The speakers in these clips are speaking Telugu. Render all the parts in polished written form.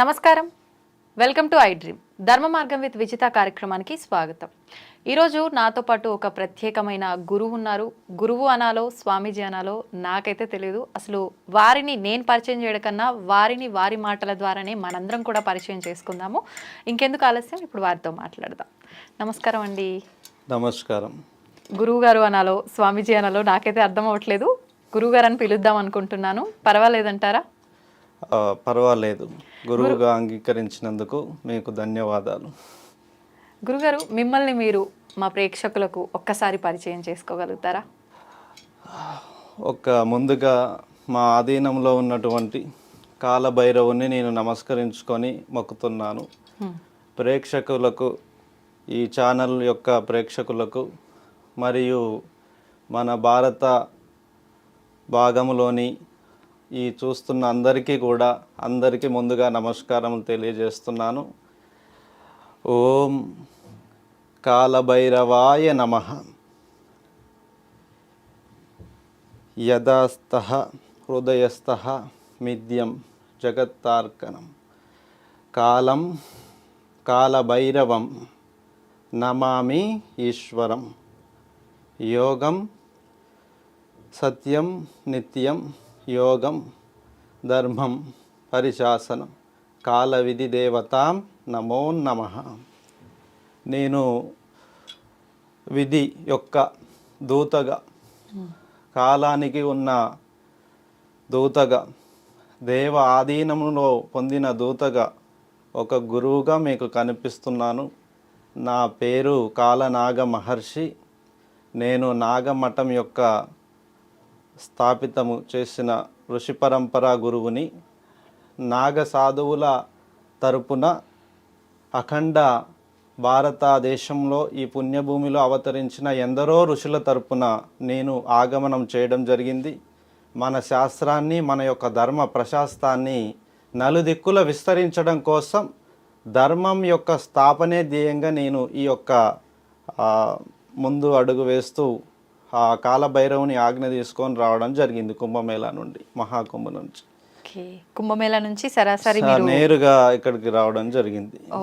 నమస్కారం, వెల్కమ్ టు ఐ డ్రీమ్. ధర్మ మార్గం విత్ విజిత కార్యక్రమానికి స్వాగతం. ఈరోజు నాతో పాటు ఒక ప్రత్యేకమైన గురువు ఉన్నారు. గురువు అనాలో స్వామీజీ అనాలో నాకైతే తెలియదు. అసలు వారిని నేను పరిచయం చేయడం కన్నా వారిని వారి మాటల ద్వారానే మనందరం కూడా పరిచయం చేసుకుందాము. ఇంకెందుకు ఆలస్యం, ఇప్పుడు వారితో మాట్లాడదాం. నమస్కారం అండి. నమస్కారం. గురువు గారు అనాలో స్వామీజీ అనాలో నాకైతే అర్థం అవ్వట్లేదు. గురువు గారు అని పిలుద్దాం అనుకుంటున్నాను. పర్వాలేదంటారా? పర్వాలేదు. గురువుగా అంగీకరించినందుకు మీకు ధన్యవాదాలు. గురుగారు, మిమ్మల్ని మీరు మా ప్రేక్షకులకు ఒక్కసారి పరిచయం చేసుకోగలుగుతారా? ముందుగా మా ఆధీనంలో ఉన్నటువంటి కాలభైరవుని నేను నమస్కరించుకొని మొక్కుతున్నాను. ప్రేక్షకులకు, ఈ ఛానల్ యొక్క ప్రేక్షకులకు మరియు మన భారత భాగంలోని ఈ చూస్తున్న అందరికీ ముందుగా నమస్కారం తెలియజేస్తున్నాను. ఓం కాలభైరవాయ నమః. యదాస్తః హృదయస్థః మిథ్యం జగత్తార్కణం కాలం కాలభైరవం నమామి ఈశ్వరం. యోగం సత్యం నిత్యం యోగం ధర్మం పరిశాసనం కాల విధి దేవతాం నమో నమః. నేను విధి యొక్క దూతగా, కాలానికి ఉన్న దూతగా, దేవ ఆధీనంలో పొందిన దూతగా, ఒక గురువుగా మీకు కనిపిస్తున్నాను. నా పేరు కాలనాగ మహర్షి. నేను నాగమఠం యొక్క స్థాపితము చేసిన ఋషి పరంపర గురువుని. నాగ సాధువుల తరపున అఖండ భారతదేశంలో ఈ పుణ్యభూమిలో అవతరించిన ఎందరో ఋషుల తరపున నేను ఆగమనం చేయడం జరిగింది. మన శాస్త్రాన్ని, మన యొక్క ధర్మ ప్రశాస్తాన్ని నలుదిక్కుల విస్తరించడం కోసం, ధర్మం యొక్క స్థాపనే ధ్యేయంగా నేను ఈ యొక్క ముందు అడుగు వేస్తూ ఆ కాలభైరవుని ఆజ్ఞ తీసుకొని రావడం జరిగింది. కుంభమేళా నుండి, మహాకుంభ నుంచి. కుంభమేళా నుంచి సరాసరి నేరుగా ఇక్కడికి రావడం జరిగింది. ఓ,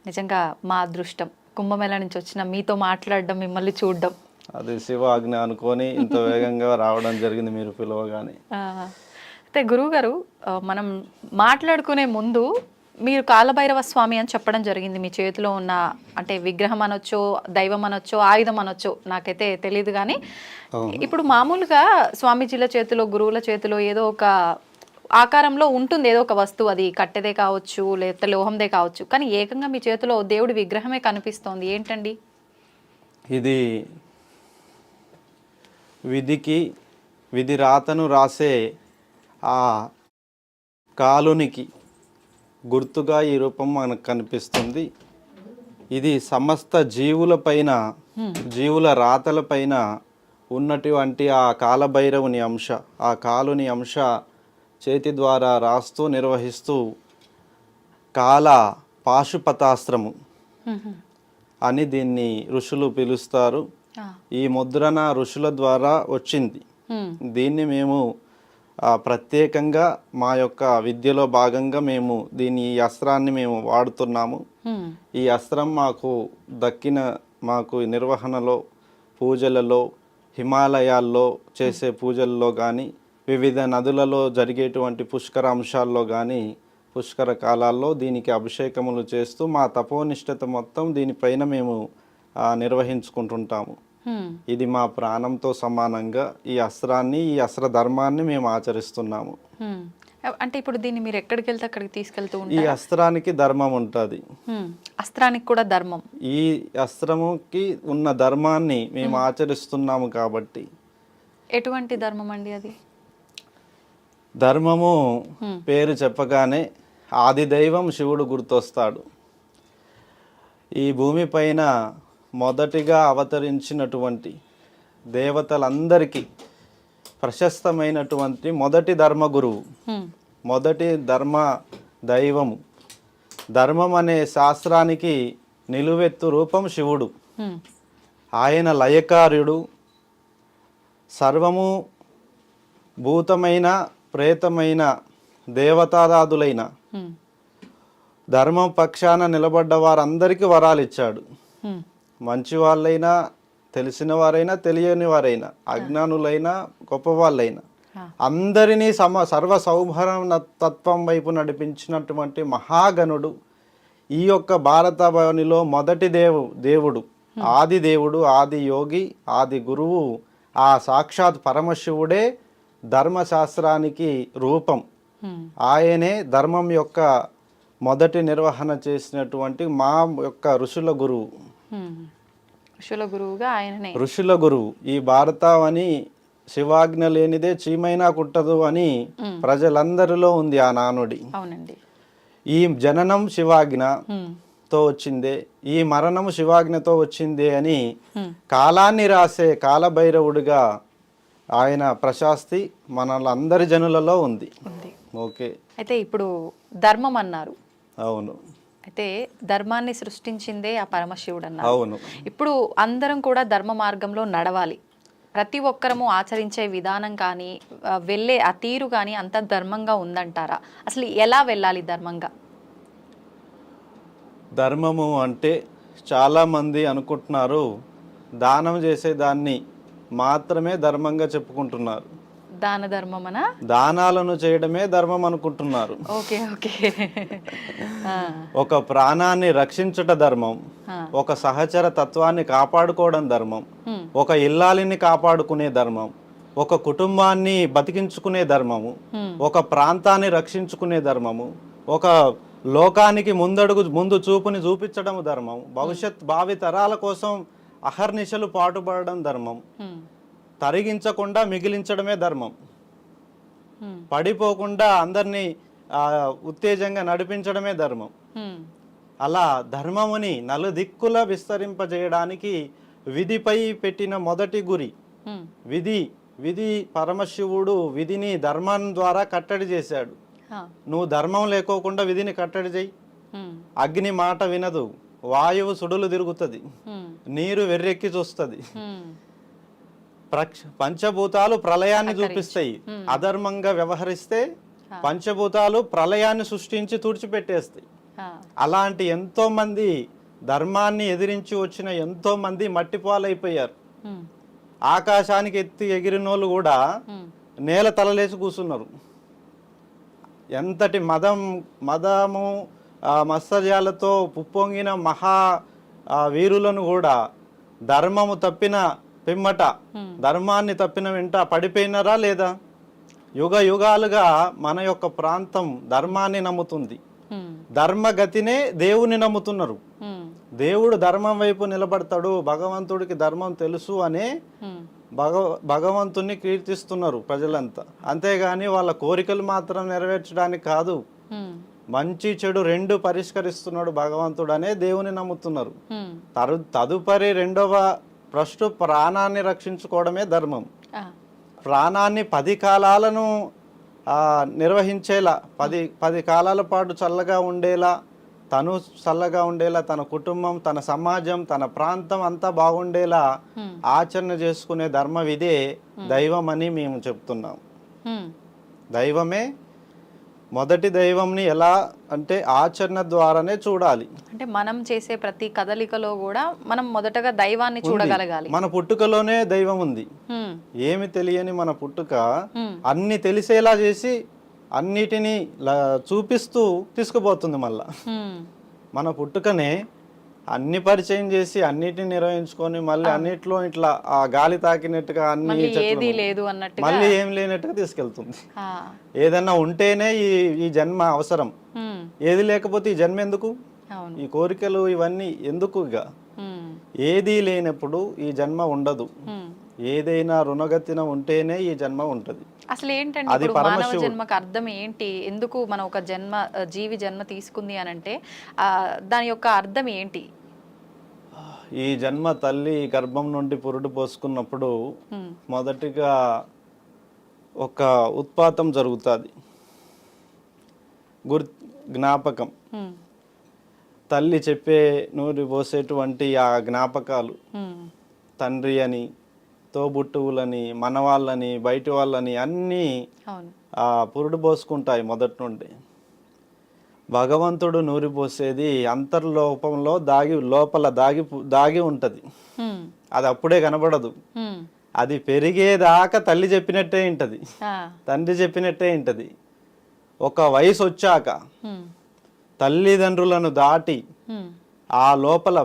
నిజంగా మా అదృష్టం. కుంభమేళా నుంచి వచ్చిన మీతో మాట్లాడడం, మిమ్మల్ని చూడడం, అది శివ ఆజ్ఞ అనుకొని ఇంత వేగంగా రావడం జరిగింది మీరు పిలవగానే. అయితే గురువు గారు, మనం మాట్లాడుకునే ముందు మీరు కాలభైరవ స్వామి అని చెప్పడం జరిగింది. మీ చేతిలో ఉన్న, అంటే విగ్రహం అనొచ్చో, దైవం అనొచ్చో, ఆయుధం అనొచ్చో, నాకైతే తెలియదు. కానీ ఇప్పుడు మామూలుగా స్వామీజీల చేతిలో, గురువుల చేతిలో ఏదో ఒక ఆకారంలో ఉంటుంది, ఏదో ఒక వస్తువు. అది కట్టెదే కావచ్చు, లేకపోతే లోహందే కావచ్చు. కానీ ఏకంగా మీ చేతిలో దేవుడి విగ్రహమే కనిపిస్తోంది. ఏంటండి ఇది? విధి రాతను రాసే ఆ కాలునికి గుర్తుగా ఈ రూపం మనకు కనిపిస్తుంది. ఇది సమస్త జీవులపైన, జీవుల రాతలపైన ఉన్నటువంటి ఆ కాలభైరవుని అంశ, ఆ కాలుని అంశ చేతి ద్వారా రాస్తూ నిర్వహిస్తూ కాల పాశుపతాస్త్రము అని దీన్ని ఋషులు పిలుస్తారు. ఈ ముద్రణ ఋషుల ద్వారా వచ్చింది. దీన్ని మేము ప్రత్యేకంగా మా యొక్క విద్యలో భాగంగా మేము ఈ అస్త్రాన్ని మేము వాడుతున్నాము. ఈ అస్త్రం మాకు దక్కిన, మాకు నిర్వహణలో, పూజలలో, హిమాలయాల్లో చేసే పూజల్లో కానీ, వివిధ నదులలో జరిగేటువంటి పుష్కర అంశాల్లో కానీ, పుష్కర కాలాల్లో దీనికి అభిషేకములు చేస్తూ మా తపోనిష్టత మొత్తం దీనిపైన మేము నిర్వహించుకుంటుంటాము. ఇది మా ప్రాణంతో సమానంగా ఈ అస్త్రాన్ని, ఈ అస్త్ర ధర్మాన్ని మేము ఆచరిస్తున్నాము. అంటే ఇప్పుడు దీన్ని మీరు ఎక్కడికి వెళ్తే అక్కడికి తీసుకెళ్తూ ఉంటారు? ఈ అస్త్రానికి ధర్మం ఉంటుంది. అస్త్రానికి కూడా ధర్మం. ఈ అస్త్రముకి ఉన్న ధర్మాన్ని మేము ఆచరిస్తున్నాము కాబట్టి. ఎటువంటి ధర్మం అండి అది? ధర్మము పేరు చెప్పగానే ఆది దైవం శివుడు గుర్తొస్తాడు. ఈ భూమిపైన మొదటిగా అవతరించినటువంటి దేవతలందరికీ ప్రశస్తమైనటువంటి మొదటి ధర్మగురువు, మొదటి ధర్మ దైవము. ధర్మం అనే శాస్త్రానికి నిలువెత్తు రూపం శివుడు. ఆయన లయకార్యుడు. సర్వము భూతమైన, ప్రేతమైన, దేవతాదాదులైన ధర్మం పక్షాన నిలబడ్డ వారందరికీ వరాలు ఇచ్చాడు. హ్మ్. మంచి వాళ్ళైనా, తెలిసిన వారైనా, తెలియని వారైనా, అజ్ఞానులైనా, గొప్పవాళ్ళైనా ఆ. అందరినీ సర్వ సౌభరణ తత్వం వైపు నడిపించినటువంటి మహాగణుడు ఈ యొక్క భారతభవనిలో మొదటి దేవుడు, ఆది దేవుడు, ఆది యోగి, ఆది గురువు, ఆ సాక్షాత్ పరమశివుడే ధర్మశాస్త్రానికి రూపం. హ్మ్. ఆయనే ధర్మం యొక్క మొదటి నిర్వహణ చేసినటువంటి మా యొక్క ఋషుల గురువు. హ్మ్. ఋషుల గురువుగా ఆయననే. ఋషుల గురువు. ఈ భారతావని శివాజ్ఞ లేనిదే చీమైనా కుట్టదు అని ప్రజలందరిలో ఉంది ఆ నానుడి. అవునండి. ఈ జననం శివాజ్ఞ హ్మ్. తో వచ్చిందే, ఈ మరణం శివాజ్ఞతో వచ్చిందే అని హ్మ్. కాలాన్ని రాసే కాలభైరవుడిగా ఆయన ప్రశాస్తి మనలందరి జనులలో ఉంది. ఉంది. ఓకే. అయితే ఇప్పుడు ధర్మం అన్నారు. అవును. అయితే ధర్మాన్ని సృష్టించిందే ఆ పరమశివుడు అన్నారు. అవును. ఇప్పుడు అందరం కూడా ధర్మ మార్గంలో నడవాలి. ప్రతి ఒక్కరము ఆచరించే విధానం కానీ వెళ్ళే ఆ తీరు కానీ అంత ధర్మంగా ఉందంటారా? అసలు ఎలా వెళ్ళాలి ధర్మంగా? ధర్మము అంటే చాలామంది అనుకుంటున్నారు దానం చేసేదాన్ని మాత్రమే ధర్మంగా చెప్పుకుంటున్నారు. దాన ధర్మమనా? దానాలను చేయడమే ధర్మం అనుకుంటున్నారు. Okay, okay. ఒక ప్రాణాన్ని రక్షించుట ధర్మం, ఒక సహచర తత్వాన్ని కాపాడుకోవడం ధర్మం, ఒక ఇల్లాలిని కాపాడుకునే ధర్మం, ఒక కుటుంబాన్ని బతికించుకునే ధర్మము, ఒక ప్రాంతాన్ని రక్షించుకునే ధర్మము, ఒక లోకానికి ముందు చూపుని చూపించడం ధర్మం, భవిష్యత్ భావి తరాల కోసం అహర్నిశలు పాటుపడడం ధర్మం, తరిగించకుండా మిగిలించడమే ధర్మం, పడిపోకుండా అందరినీ ఉత్తేజంగా నడిపించడమే ధర్మం. అలా ధర్మముని నలుదిక్కుల విస్తరింపజేయడానికి విధిపై పెట్టిన మొదటి గురి విధి. పరమశివుడు విధిని ధర్మం ద్వారా కట్టడి చేశాడు. నువ్వు ధర్మం లేకోకుండా విధిని కట్టడి చేయి. అగ్ని మాట వినదు, వాయువు సుడులు తిరుగుతుంది, నీరు వెర్రెక్కి చూస్తుంది, పంచభూతాలు ప్రళయాన్ని చూపిస్తాయి. అధర్మంగా వ్యవహరిస్తే పంచభూతాలు ప్రళయాన్ని సృష్టించి తుడిచిపెట్టేస్తాయి. అలాంటి ఎంతో మంది ధర్మాన్ని ఎదిరించి వచ్చిన ఎంతో మంది మట్టిపాలైపోయారు. ఆకాశానికి ఎత్తి ఎగిరినోళ్ళు కూడా నేల తలలేసి కూర్చున్నారు. ఎంతటి మదము మత్సర్యాలతో పుప్పొంగిన మహా వీరులను కూడా ధర్మము తప్పిన పిమ్మట, ధర్మాన్ని తప్పిన వెంట పడిపోయినారా లేదా? యుగ యుగాలుగా మన యొక్క ప్రాంతం ధర్మాన్ని నమ్ముతుంది. ధర్మగతినే దేవుని నమ్ముతున్నారు. దేవుడు ధర్మం వైపు నిలబడతాడు, భగవంతుడికి ధర్మం తెలుసు అనే భగవంతుని కీర్తిస్తున్నారు ప్రజలంతా. అంతేగాని వాళ్ళ కోరికలు మాత్రం నెరవేర్చడానికి కాదు, మంచి చెడు రెండు పరిష్కరిస్తున్నాడు భగవంతుడు అనే దేవుని నమ్ముతున్నారు. తదుపరి రెండవ ఫస్ట్ ప్రాణాన్ని రక్షించుకోవడమే ధర్మం. ప్రాణాన్ని 10 కాలాలను నిర్వహించేలా, 10 కాలాల పాటు చల్లగా ఉండేలా, తను చల్లగా ఉండేలా, తన కుటుంబం, తన సమాజం, తన ప్రాంతం అంతా బాగుండేలా ఆచరణ చేసుకునే ధర్మ విధే దైవం అని మేము చెప్తున్నాం. దైవమే మొదటి దైవంని ఎలా అంటే ఆచరణ ద్వారానే చూడాలి. అంటే మనం చేసే ప్రతి కదలికలో కూడా మనం మొదటగా దైవాన్ని చూడగలగాలి. మన పుట్టుకలోనే దైవం ఉంది. ఏమి తెలియని మన పుట్టుక అన్ని తెలిసేలా చేసి అన్నిటినీ చూపిస్తూ తీసుకుపోతుంది. మళ్ళా మన పుట్టుకనే అన్ని పరిచయం చేసి అన్నిటిని నిర్వహించుకొని మళ్ళీ అన్నిట్లో ఇట్లా ఆ గాలి తాకినట్టుగా అన్ని మళ్ళీ ఏం లేనట్టుగా తీసుకెళ్తుంది. ఏదన్నా ఉంటేనే ఈ జన్మ అవసరం, ఏది లేకపోతే ఈ జన్మ ఎందుకు? ఈ కోరికలు ఇవన్నీ ఎందుకు? ఇక ఏది లేనప్పుడు ఈ జన్మ ఉండదు. ఏదైనా రుణగతిన ఉంటేనే ఈ జన్మ ఉంటది. అసలు ఏంటంటే మానవ జన్మకు అర్థం ఏంటి? ఎందుకు మనం ఒక జీవి జన్మ తీసుకుంది అని అంటే దాని యొక్క అర్థం ఏంటి? ఈ జన్మ తల్లి గర్భం నుండి పురుడు పోసుకున్నప్పుడు మొదటిగా ఒక ఉత్పాతం జరుగుతుంది, జ్ఞాపకం. తల్లి చెప్పే నూరి పోసేటువంటి ఆ జ్ఞాపకాలు తండ్రి అని, తోబుట్టువులని, మనవాళ్ళని, బయటి వాళ్ళని అన్నీ పురుడు పోసుకుంటాయి మొదటి నుండి. భగవంతుడు నూరిపోసేది అంతర్లోపంలో దాగి ఉంటది. హ్మ్. అది అప్పుడే కనబడదు. హ్మ్. అది పెరిగేదాకా తల్లి చెప్పినట్టే ఇంటది, ఆ. తండ్రి చెప్పినట్టే ఇంటది. ఒక వయసు వచ్చాక హ్మ్. తల్లిదండ్రులను దాటి హ్మ్. ఆ లోపల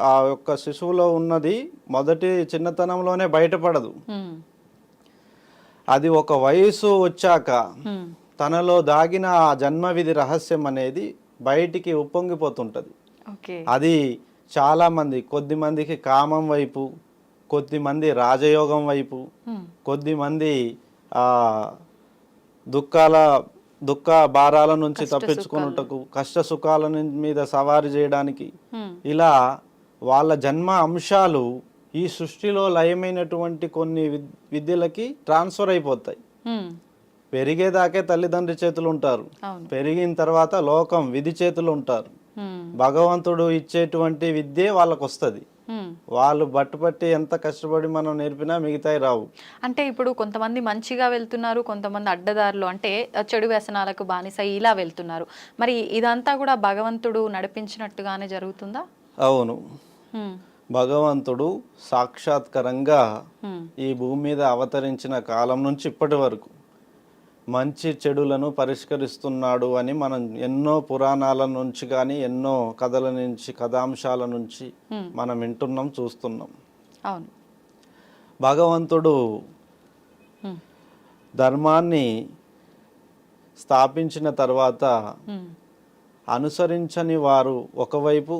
ఆ యొక్క శిశువులో ఉన్నది మొదటి చిన్నతనంలోనే బయటపడదు. హ్మ్. అది ఒక వయసు వచ్చాక హ్మ్. తనలో దాగిన ఆ జన్మవిధి రహస్యం అనేది బయటికి ఉప్పొంగిపోతుంటది. ఓకే. అది చాలామంది, కొద్దిమందికి కామం వైపు, కొద్దిమంది రాజయోగం వైపు, హ్మ్. కొద్దిమంది ఆ దుఃఖ భారాల నుంచి తప్పించుకున్నటకు, కష్ట సుఖాల మీద సవారీ చేయడానికి, హ్మ్. ఇలా వాళ్ళ జన్మ అంశాలు ఈ సృష్టిలో లయమైనటువంటి కొన్ని విద్యలకి ట్రాన్స్ఫర్ అయిపోతాయి. హ్మ్. పెరిగేదాకే తల్లిదండ్రి చేతులు ఉంటారు, అవును. పెరిగిన తర్వాత లోకం విధి చేతులు ఉంటారు. హ్మ్. భగవంతుడు ఇచ్చేటువంటి విద్యే వాళ్ళకు వస్తుంది. హ్మ్. వాళ్ళు బట్టుపట్టి ఎంత కష్టపడి మనం నేర్పినా మిగతాయి రావు. అంటే ఇప్పుడు కొంతమంది మంచిగా వెళ్తున్నారు, కొంతమంది అడ్డదారులు అంటే చెడు వ్యసనాలకు బానిస ఇలా వెళ్తున్నారు. మరి ఇదంతా కూడా భగవంతుడు నడిపించినట్టుగానే జరుగుతుందా? అవును, హ్మ్. భగవంతుడు సాక్షాత్కరంగా హ్మ్. ఈ భూమి మీద అవతరించిన కాలం నుంచి ఇప్పటి వరకు మంచి చెడులను పరిష్కరిస్తున్నాడు అని మనం ఎన్నో పురాణాల నుంచి కానీ ఎన్నో కథల నుంచి, కథాంశాల నుంచి హ్మ్. మనం వింటున్నాం, చూస్తున్నాం. అవును. భగవంతుడు హ్మ్. ధర్మాన్ని స్థాపించిన తర్వాత హ్మ్. అనుసరించని వారు ఒకవైపు,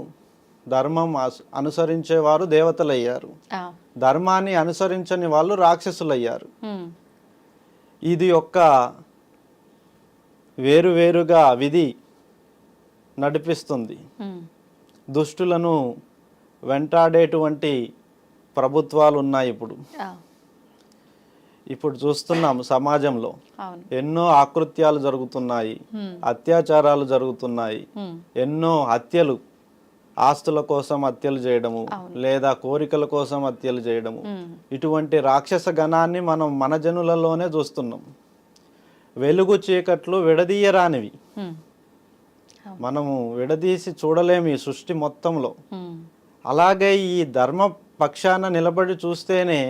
ధర్మం అనుసరించేవారు దేవతలయ్యారు, ఆ. ధర్మాన్ని అనుసరించని వాళ్ళు రాక్షసులయ్యారు. హ్మ్. ఇది ఒక్క వేరువేరుగా విధి నడిపిస్తుంది. హ్మ్. దుష్టులను వెంటాడేటువంటి ప్రభుత్వాలు ఉన్నాయి. ఆ. ఇప్పుడు చూస్తున్నాం సమాజంలో అవును. ఎన్నో ఆకృత్యాలు జరుగుతున్నాయి, హ్మ్. అత్యాచారాలు జరుగుతున్నాయి, హ్మ్. ఎన్నో హత్యలు, ఆస్తుల కోసం హత్యలు చేయడము, అవును. లేదా కోరికల కోసం హత్యలు చేయడము. హ్మ్. ఇటువంటి రాక్షస గణాన్ని మనం మన జనులలోనే చూస్తున్నాం. వెలుగు చీకట్లు విడదీయరానివి, హ్మ్. మనము విడదీసి చూడలేము ఈ సృష్టి మొత్తంలో. హ్మ్. అలాగే ఈ ధర్మ పక్షాన నిలబడి చూస్తేనే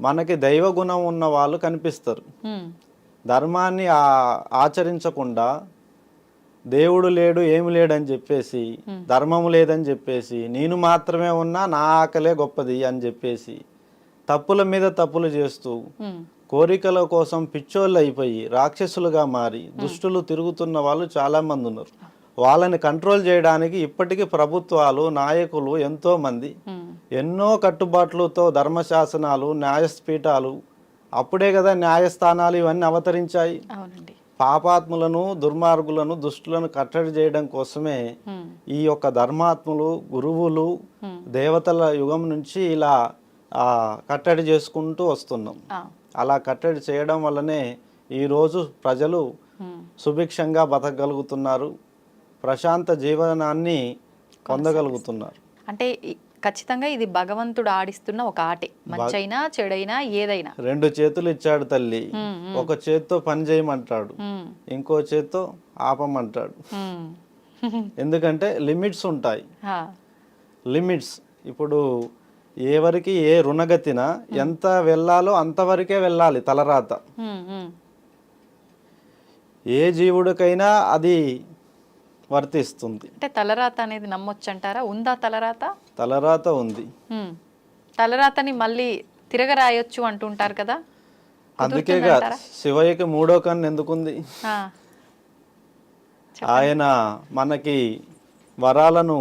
మనకి దైవ గుణం ఉన్న వాళ్ళు కనిపిస్తారు. హ్మ్. ధర్మాన్ని ఆచరించకుండా దేవుడు లేడు, ఏమి లేడని చెప్పేసి, ధర్మము లేదని చెప్పేసి, నేను మాత్రమే ఉన్నా, నా ఆకలే గొప్పది అని చెప్పేసి తప్పుల మీద తప్పులు చేస్తూ హ్మ్. కోరికల కోసం పిచ్చోళ్ళు అయిపోయి రాక్షసులుగా మారి దుష్టులు తిరుగుతున్న వాళ్ళు చాలామంది ఉన్నారు. వాళ్ళని కంట్రోల్ చేయడానికి ఇప్పటికీ ప్రభుత్వాలు, నాయకులు ఎంతోమంది హ్మ్. ఎన్నో కట్టుబాట్లతో ధర్మశాసనాలు, న్యాయపీఠాలు, అప్పుడే కదా న్యాయస్థానాలు ఇవన్నీ అవతరించాయి. అవునండి. పాపాత్ములను, దుర్మార్గులను, దుష్టులను కట్టడి చేయడం కోసమే హ్మ్. ఈ యొక్క ధర్మాత్ములు, గురువులు, హ్మ్. దేవతల యుగం నుంచి ఇలా కట్టడి చేసుకుంటూ వస్తున్నాం. ఆ. అలా కట్టడి చేయడం వల్లనే ఈరోజు ప్రజలు హ్మ్. సుభిక్షంగా బతకగలుగుతున్నారు, ప్రశాంత జీవనాన్ని పొందగలుగుతున్నారు. అంటే ఖచ్చితంగా ఇది భగవంతుడు ఆడిస్తున్న ఒక ఆటే, మంచైనా చెడైనా ఏదైనా. 2 చేతులు ఇచ్చాడు తల్లి, హ్మ్. హ్మ్. ఒక చేత్తో పని చేయమంటాడు, హ్మ్. ఇంకో చేత్తో ఆపమంటాడు. హ్మ్. ఎందుకంటే లిమిట్స్ ఉంటాయి. ఆ. లిమిట్స్ ఇప్పుడు ఎవరికి ఏ రుణగతిన ఎంత వెళ్ళాలో అంతవరకే వెళ్ళాలి తలరాత. హ్మ్. హ్మ్. ఏ జీవుడికైనా అది వర్తిస్తుంది. అంటే తలరాత అనేది నమ్మొచ్చంటారా? ఉందా తలరాత? తలరాత ఉంది. హ్మ్. తలరాతని మళ్ళీ తిరగరాయొచ్చు అంటుంటారు కదా, అందుకేగా కుదురుతుందంటారా? శివయ్యకి 3వ కన్ను ఎందుకుంది? ఆ. ఆయన మనకి వరాలను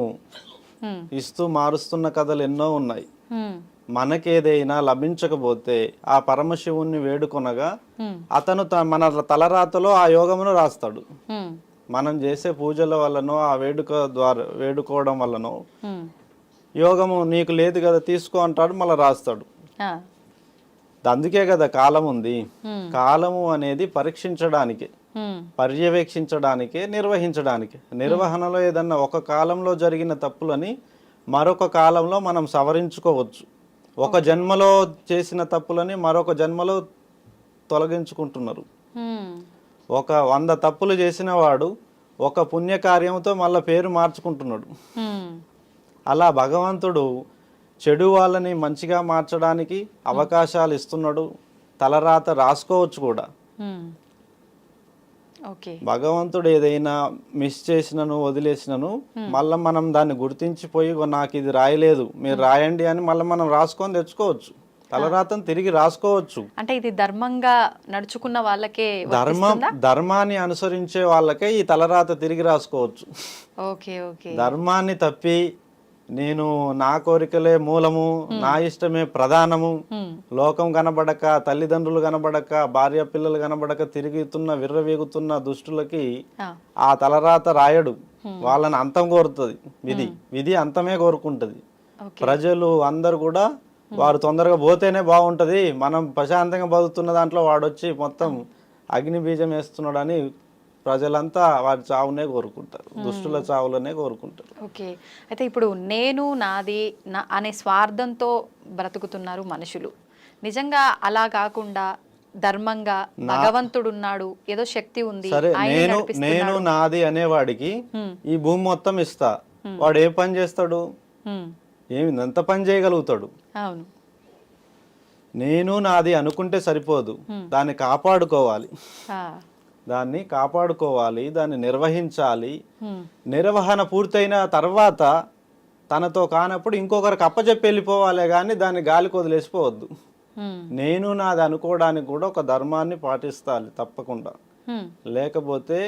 హ్మ్. ఇస్తూ మారుస్తున్న కథలు ఎన్నో ఉన్నాయి. హ్మ్. మనకేదైనా లభించకపోతే ఆ పరమశివుణ్ణి వేడుకొనగా హ్మ్. అతను మన తలరాతలో ఆ యోగమును రాస్తాడు. హ్మ్. మనం చేసే పూజల వల్లనో, ఆ వేడుక ద్వారా వేడుకోవడం వల్లనో హ్మ్. యోగము నీకు లేదు కదా తీసుకో అంటాడు, మళ్ళీ రాస్తాడు. ఆ. అందుకే కదా కాలం ఉంది. హ్మ్. కాలము అనేది పరీక్షించడానికి, హ్మ్. పర్యవేక్షించడానికే, నిర్వహించడానికి. నిర్వహణలో ఏదన్నా ఒక కాలంలో జరిగిన తప్పులని మరొక కాలంలో మనం సవరించుకోవచ్చు. ఒక జన్మలో చేసిన తప్పులని మరొక జన్మలో తొలగించుకుంటున్నారు. హ్మ్. ఒక 100 తప్పులు చేసిన వాడు ఒక పుణ్యకార్యంతో మళ్ళీ పేరు మార్చుకుంటున్నాడు. హ్మ్. అలా భగవంతుడు చెడు వాళ్ళని మంచిగా మార్చడానికి అవకాశాలు ఇస్తున్నాడు. తలరాత రాసుకోవచ్చు కూడా. హ్మ్. ఓకే. భగవంతుడు ఏదైనా మిస్ చేసినను వదిలేసినను మళ్ళీ మనం దాన్ని గుర్తించిపోయి "ఓ, నాకు ఇది రాయలేదు మీరు రాయండి" అని మళ్ళీ మనం రాసుకొని తెచ్చుకోవచ్చు. తలరాతను తిరిగి రాసుకోవచ్చు. అంటే ఇది ధర్మంగా నడుచుకున్న వాళ్ళకే వర్తిస్తుందా? ధర్మాన్ని అనుసరించే వాళ్ళకే ఈ తలరాత తిరిగి రాసుకోవచ్చు. ఓకే. ఓకే. ధర్మాన్ని తప్పి నేను నా కోరికలే మూలము, నా ఇష్టమే ప్రధానము, హ్మ్. లోకం కనబడక, తల్లిదండ్రులు కనబడక, భార్య పిల్లలు కనబడక తిరుగుతున్న విర్రవీగుతున్న దుష్టులకి ఆ. ఆ తలరాత రాయడు. వాళ్ళని అంతం కోరుతుంది విధి. విధి అంతమే కోరుకుంటుంది. ఓకే. ప్రజలు అందరు కూడా వారు తొందరగా పోతేనే బాగుంటది, మనం ప్రశాంతంగా బతుకుతున్న దాంట్లో వాడొచ్చి మొత్తం అగ్ని బీజం వేస్తున్నాడని ప్రజలంతా వారి చావునే కోరుకుంటారు, దుష్టుల చావులనే కోరుకుంటారు. ఓకే. అయితే ఇప్పుడు నేను నాది నా అనే స్వార్థంతో బ్రతుకుతున్నారు మనుషులు. నిజంగా అలా కాకుండా ధర్మంగా భగవంతుడున్నాడు, ఏదో శక్తి ఉంది, సరే, ఆయన నేను నడిపిస్తున్నాడు. నాది అనేవాడికి హ్మ్. ఈ భూమి మొత్తం ఇస్తా, వాడు ఏ పని చేస్తాడు? హ్మ్. ఏమి ఎంత పని చేయగలుగుతాడు? అవును. నేను నాది అనుకుంటే సరిపోదు, దాన్ని కాపాడుకోవాలి. ఆ. దాన్ని కాపాడుకోవాలి, దాన్ని నిర్వహించాలి. హ్మ్. నిర్వహణ పూర్తయిన తర్వాత తనతో కానప్పుడు ఇంకొకరికి అప్పచెప్పి వెళ్ళిపోవాలి, కానీ దాన్ని గాలికి వదిలేసిపోవద్దు. హ్మ్. నేను నాది అనుకోవడానికి కూడా ఒక ధర్మాన్ని పాటిస్తాలి తప్పకుండా. హ్మ్. లేకపోతే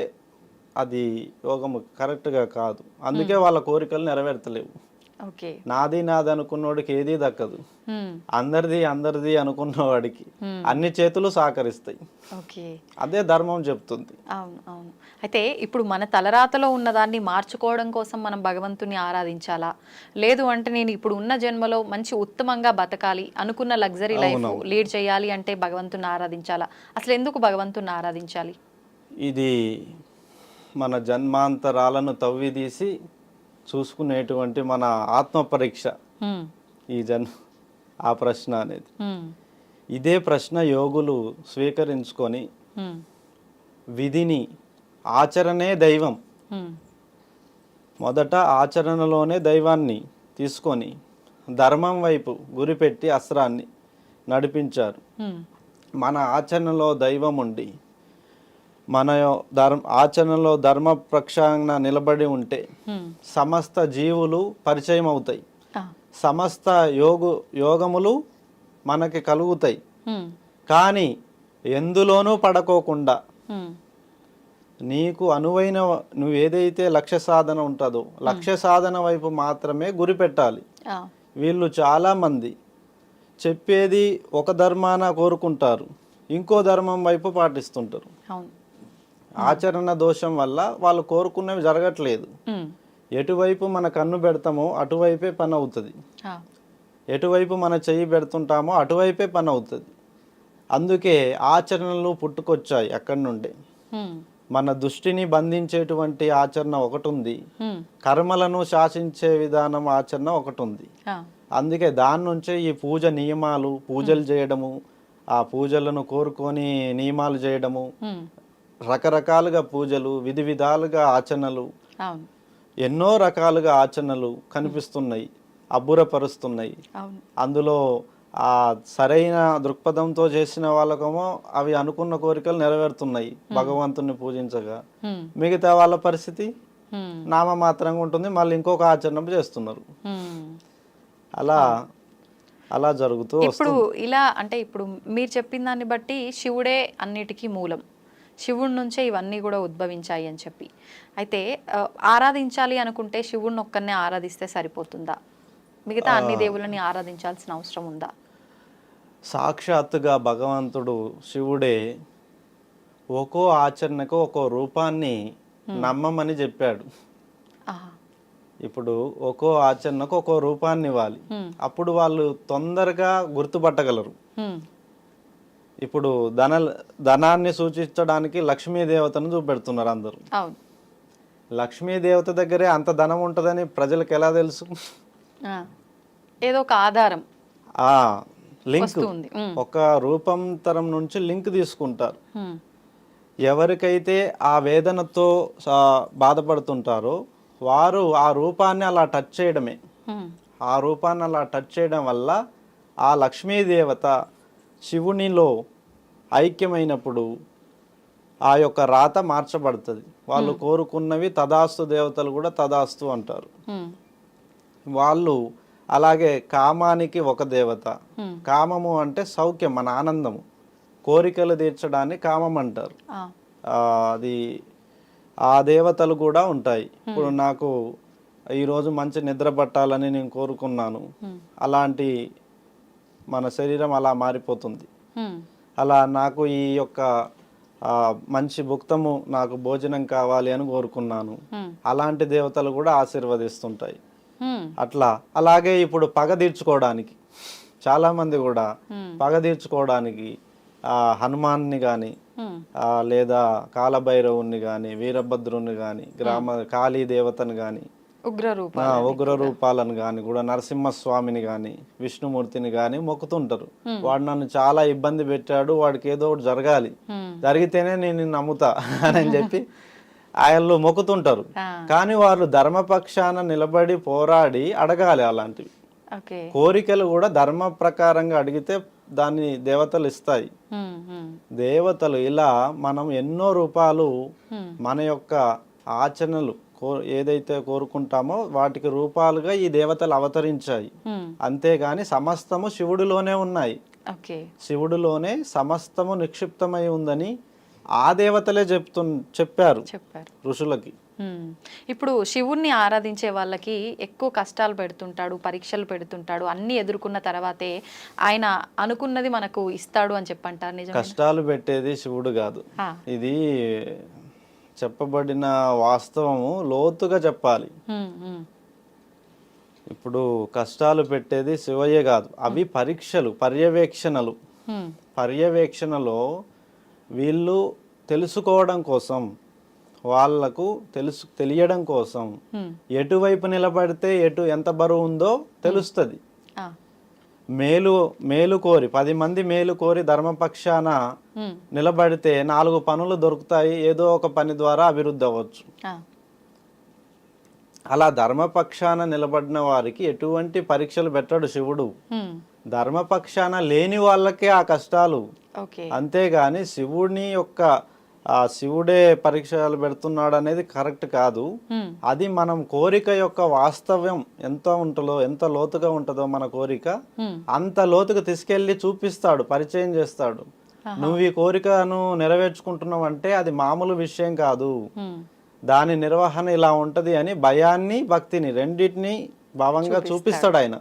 అది యోగము కరెక్ట్గా కాదు. అందుకే వాళ్ళ కోరికలు నెరవేర్తలేవు. ఓకే. నాది అనుకున్నవాడికి ఏదీ దక్కదు. హ్మ్. అందరిది అనుకున్నవాడికి అన్ని చేతులు సహకరిస్తాయి. ఓకే. అదే ధర్మం చెప్తుంది. అవును. అవును. అయితే ఇప్పుడు మన తలరాతలో ఉన్నదాన్ని మార్చుకోవడం కోసం మనం భగవంతుని ఆరాధించాలా, లేదు అంటే నేను ఇప్పుడు ఉన్న జన్మలో మంచి ఉత్తమంగా బతకాలి, అనుకున్న లగ్జరీ లైఫ్ లీడ్ చేయాలి అంటే భగవంతుని ఆరాధించాలా? అసలు ఎందుకు భగవంతుని ఆరాధించాలి? ఇది మన జన్మాంతరాలను తవ్విదీసి చూసుకునేటువంటి మన ఆత్మ పరీక్ష హ్మ్. ఈ ఆ ప్రశ్న అనేది. హ్మ్. ఇదే ప్రశ్న యోగులు స్వీకరించుకొని హ్మ్. విధిని, ఆచరణే దైవం, హ్మ్. మొదట ఆచరణలోనే దైవాన్ని తీసుకొని ధర్మం వైపు గురిపెట్టి అస్త్రాన్ని నడిపించారు. హ్మ్. మన ఆచరణలో దైవం ఉండి మన ఆచరణలో ధర్మ ప్రక్షాళన నిలబడి ఉంటే హ్మ్. సమస్త జీవులు పరిచయం అవుతాయి, ఆ. సమస్త యోగములు మనకి కలుగుతాయి. హ్మ్. కానీ ఎందులోనూ పడకోకుండా హ్మ్. నీకు అనువైన నువ్వు ఏదైతే లక్ష్య సాధన ఉంటుందో లక్ష్య సాధన వైపు మాత్రమే గురి పెట్టాలి. ఆ. వీళ్ళు చాలామంది చెప్పేది ఒక ధర్మాన కోరుకుంటారు, ఇంకో ధర్మం వైపు పాటిస్తుంటారు. అవును. ఆచరణ దోషం వల్ల వాళ్ళు కోరుకున్నవి జరగట్లేదు. హ్మ్. ఎటువైపు మన కన్ను పెడతామో అటువైపే పని అవుతుంది, ఆ. ఎటువైపు మన చెయ్యి పెడుతుంటామో అటువైపే పని అవుతుంది. అందుకే ఆచరణలు పుట్టుకొచ్చాయి అక్కడి నుండే. హ్మ్. మన దృష్టిని బంధించేటువంటి ఆచరణ ఒకటి ఉంది, హ్మ్. కర్మలను శాసించే విధానం ఆచరణ ఒకటి ఉంది. ఆ. అందుకే దాని నుంచే ఈ పూజ నియమాలు, పూజలు చేయడము, ఆ పూజలను కోరుకొని నియమాలు చేయడము, హ్మ్. రకరకాలుగా పూజలు, విధి విధాలుగా ఆచరణలు, అవును. ఎన్నో రకాలుగా ఆచరణలు కనిపిస్తున్నాయి, అబ్బురపరుస్తున్నాయి. అవును. అందులో ఆ సరైన దృక్పథంతో చేసిన వాళ్ళకేమో అవి అనుకున్న కోరికలు నెరవేరుతున్నాయి భగవంతుని పూజించగా. హ్మ్. మిగతా వాళ్ళ పరిస్థితి హ్మ్. నామమాత్రంగా ఉంటుంది, మళ్ళీ ఇంకొక ఆచరణ చేస్తున్నారు. హ్మ్. అలా జరుగుతూ ఇప్పుడు ఇలా అంటే ఇప్పుడు మీరు చెప్పిన దాన్ని బట్టి శివుడే అన్నిటికీ మూలం, శివుడి నుంచే ఇవన్నీ కూడా ఉద్భవించాయి అని చెప్పి, అయితే ఆరాధించాలి అనుకుంటే శివుడిని ఒక్కరినే ఆరాధిస్తే సరిపోతుందా, మిగతా అన్ని దేవుళ్ళని ఆరాధించాల్సిన అవసరం ఉందా? సాక్షాత్తుగా భగవంతుడు శివుడే ఒక్కో ఆచరణకు ఒక్కో రూపాన్ని నమ్మమని చెప్పాడు. ఆహా. ఇప్పుడు ఒక్కో ఆచరణకు ఒక్కో రూపాన్ని ఇవ్వాలి, అప్పుడు వాళ్ళు తొందరగా గుర్తుపట్టగలరు. హ్మ్. ఇప్పుడు ధనాన్ని సూచించడానికి లక్ష్మీదేవతను చూపెడుతున్నారు అందరూ. అవును. లక్ష్మీదేవత దగ్గరే అంత ధనం ఉంటుందని ప్రజలకు ఎలా తెలుసు? ఏదో ఒక ఆధారం, లింక్, వస్తుంది. ఒక రూపాంతరం నుంచి లింక్ తీసుకుంటారు. ఎవరికైతే ఆ వేదనతో బాధపడుతుంటారో వారు ఆ రూపాన్ని అలా టచ్ చేయడమే. ఆ రూపాన్ని అలా టచ్ చేయడం వల్ల ఆ లక్ష్మీదేవత శివునిలో ఐక్యమైనప్పుడు ఆ యొక్క రాత మార్చబడుతుంది. వాళ్ళు కోరుకున్నవి తదాస్తు, దేవతలు కూడా తదాస్తు అంటారు. వాళ్ళు అలాగే కామానికి ఒక దేవత. కామము అంటే సౌఖ్యం, మన ఆనందము, కోరికలు తీర్చడాన్ని కామం అంటారు. అది ఆ దేవతలు కూడా ఉంటాయి. ఇప్పుడు నాకు ఈరోజు మంచి నిద్ర పట్టాలని నేను కోరుకున్నాను, అలాంటి మన శరీరం అలా మారిపోతుంది. అలా నాకు ఈ యొక్క మంచి భుక్తము, నాకు భోజనం కావాలి అని కోరుకున్నాను, అలాంటి దేవతలు కూడా ఆశీర్వదిస్తుంటాయి. అట్లా అలాగే ఇప్పుడు పగ తీర్చుకోవడానికి చాలామంది కూడా పగ తీర్చుకోవడానికి హనుమాన్ని కానీ లేదా కాలభైరవుని కానీ వీరభద్రుని కానీ కాళీ దేవతను కానీ ఉగ్ర రూపాలను కానీ కూడా నరసింహస్వామిని కానీ విష్ణుమూర్తిని కానీ మొక్కుతుంటారు. వాడు నన్ను చాలా ఇబ్బంది పెట్టాడు, వాడికి ఏదో ఒకటి జరగాలి, జరిగితేనే నేను నమ్ముతా అని చెప్పి ఆయనలో మొక్కుతుంటారు. కానీ వాళ్ళు ధర్మపక్షాన నిలబడి పోరాడి అడగాలి. అలాంటివి కోరికలు కూడా ధర్మ ప్రకారంగా అడిగితే దాన్ని దేవతలు ఇస్తాయి. దేవతలు ఇలా మనం ఎన్నో రూపాలు మన యొక్క ఆచరణలు ఏదైతే కోరుకుంటామో వాటికి రూపాలుగా ఈ దేవతలు అవతరించాయి. అంతేగాని సమస్తము శివుడిలోనే ఉన్నాయి. శివుడిలోనే సమస్తము నిక్షిప్తమై ఉందని ఆ దేవతలే చెప్పారు ఋషులకి. ఇప్పుడు శివుణ్ణి ఆరాధించే వాళ్ళకి ఎక్కువ కష్టాలు పెడుతుంటాడు, పరీక్షలు పెడుతుంటాడు, అన్ని ఎదుర్కొన్న తర్వాతే ఆయన అనుకున్నది మనకు ఇస్తాడు అని చెప్పంటారు. నిజం, కష్టాలు పెట్టేది శివుడు కాదు. ఇది చెప్పబడిన వాస్తవము లోతుగా చెప్పాలి. ఇప్పుడు కష్టాలు పెట్టేది శివయ్య కాదు, అవి పరీక్షలు, పర్యవేక్షణలు. పర్యవేక్షణలో వీళ్ళు తెలుసుకోవడం కోసం, వాళ్లకు తెలియడం కోసం ఎటువైపు నిలబడితే ఎంత బరువు ఉందో తెలుస్తుంది. మేలు కోరి 10 మంది మేలు కోరి ధర్మపక్షాన నిలబడితే 4 పనులు దొరుకుతాయి, ఏదో ఒక పని ద్వారా అభివృద్ధి అవ్వచ్చు. అలా ధర్మపక్షాన నిలబడిన వారికి ఎటువంటి పరీక్షలు పెట్టడు శివుడు. ధర్మపక్షాన లేని వాళ్ళకే ఆ కష్టాలు. అంతేగాని శివుని యొక్క శివుడే పరీక్షలు పెడుతున్నాడు అనేది కరెక్ట్ కాదు. అది మనం కోరిక యొక్క వాస్తవం ఎంత ఉంటుందో, ఎంత లోతుగా ఉంటుందో మన కోరిక, అంత లోతుగా తీసుకెళ్లి చూపిస్తాడు, పరిచయం చేస్తాడు. నువ్వు ఈ కోరికను నెరవేర్చుకుంటున్నావు అంటే అది మామూలు విషయం కాదు, దాని నిర్వహణ ఇలా ఉంటది అని భయాన్ని భక్తిని రెండింటిని భావంగా చూపిస్తాడు ఆయన,